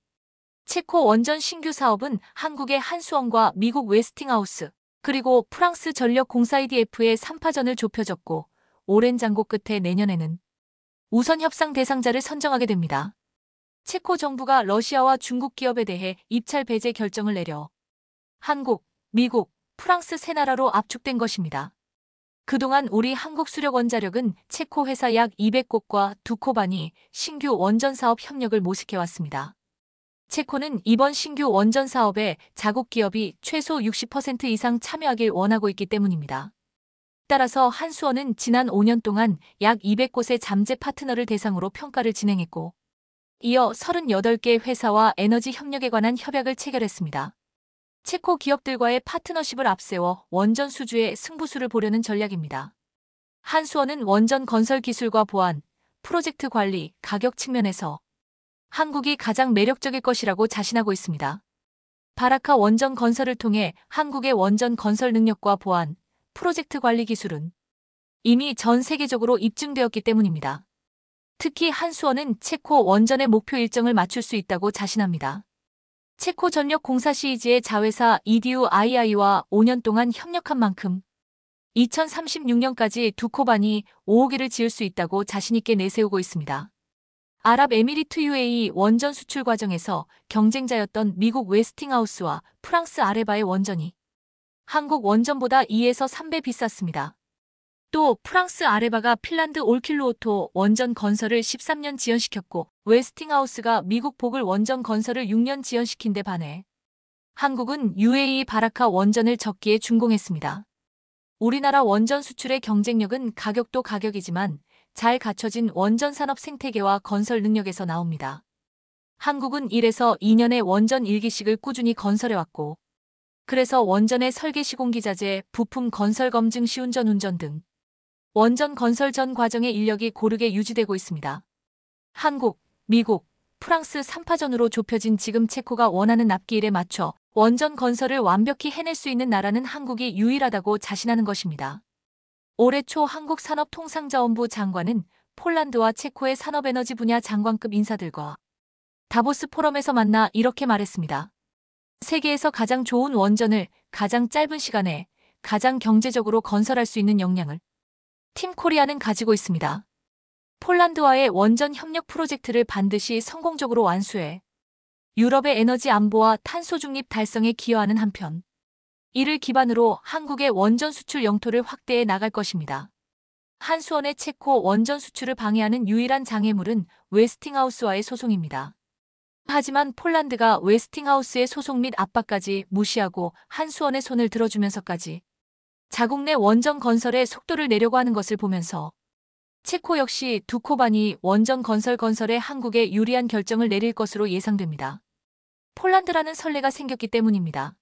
체코 원전 신규 사업은 한국의 한수원과 미국 웨스팅하우스 그리고 프랑스 전력공사 EDF의 3파전을 좁혀졌고 오랜 장고 끝에 내년에는 우선 협상 대상자를 선정하게 됩니다. 체코 정부가 러시아와 중국 기업에 대해 입찰 배제 결정을 내려 한국, 미국, 프랑스 세 나라로 압축된 것입니다. 그동안 우리 한국수력원자력은 체코 회사 약 200곳과 두코반이 신규 원전 사업 협력을 모색해왔습니다. 체코는 이번 신규 원전 사업에 자국 기업이 최소 60% 이상 참여하길 원하고 있기 때문입니다. 따라서 한수원은 지난 5년 동안 약 200곳의 잠재 파트너를 대상으로 평가를 진행했고 이어 38개 회사와 에너지 협력에 관한 협약을 체결했습니다. 체코 기업들과의 파트너십을 앞세워 원전 수주의 승부수를 보려는 전략입니다. 한수원은 원전 건설 기술과 보안, 프로젝트 관리, 가격 측면에서 한국이 가장 매력적일 것이라고 자신하고 있습니다. 바라카 원전 건설을 통해 한국의 원전 건설 능력과 보안, 프로젝트 관리 기술은 이미 전 세계적으로 입증되었기 때문입니다. 특히 한수원은 체코 원전의 목표 일정을 맞출 수 있다고 자신합니다. 체코 전력공사 시리즈의 자회사 EDU-II와 5년 동안 협력한 만큼 2036년까지 두코반이 5호기를 지을 수 있다고 자신있게 내세우고 있습니다. 아랍에미리트 UAE 원전 수출 과정에서 경쟁자였던 미국 웨스팅하우스와 프랑스 아레바의 원전이 한국 원전보다 2에서 3배 비쌌습니다. 또 프랑스 아레바가 핀란드 올킬루오토 원전 건설을 13년 지연시켰고 웨스팅하우스가 미국 보글 원전 건설을 6년 지연시킨 데 반해 한국은 UAE 바라카 원전을 적기에 준공했습니다. 우리나라 원전 수출의 경쟁력은 가격도 가격이지만 잘 갖춰진 원전 산업 생태계와 건설 능력에서 나옵니다. 한국은 1에서 2년의 원전 1기씩을 꾸준히 건설해왔고 그래서 원전의 설계 시공기자재, 부품 건설 검증 시운전 운전 등 원전 건설 전 과정의 인력이 고르게 유지되고 있습니다. 한국, 미국, 프랑스 3파전으로 좁혀진 지금 체코가 원하는 납기일에 맞춰 원전 건설을 완벽히 해낼 수 있는 나라는 한국이 유일하다고 자신하는 것입니다. 올해 초 한국산업통상자원부 장관은 폴란드와 체코의 산업에너지 분야 장관급 인사들과 다보스 포럼에서 만나 이렇게 말했습니다. 세계에서 가장 좋은 원전을 가장 짧은 시간에 가장 경제적으로 건설할 수 있는 역량을 팀 코리아는 가지고 있습니다. 폴란드와의 원전 협력 프로젝트를 반드시 성공적으로 완수해 유럽의 에너지 안보와 탄소 중립 달성에 기여하는 한편, 이를 기반으로 한국의 원전 수출 영토를 확대해 나갈 것입니다. 한수원의 체코 원전 수출을 방해하는 유일한 장애물은 웨스팅하우스와의 소송입니다. 하지만 폴란드가 웨스팅하우스의 소송 및 압박까지 무시하고 한수원의 손을 들어주면서까지 자국 내 원전 건설의 속도를 내려고 하는 것을 보면서 체코 역시 두코반이 원전 건설에 한국에 유리한 결정을 내릴 것으로 예상됩니다. 폴란드라는 선례가 생겼기 때문입니다.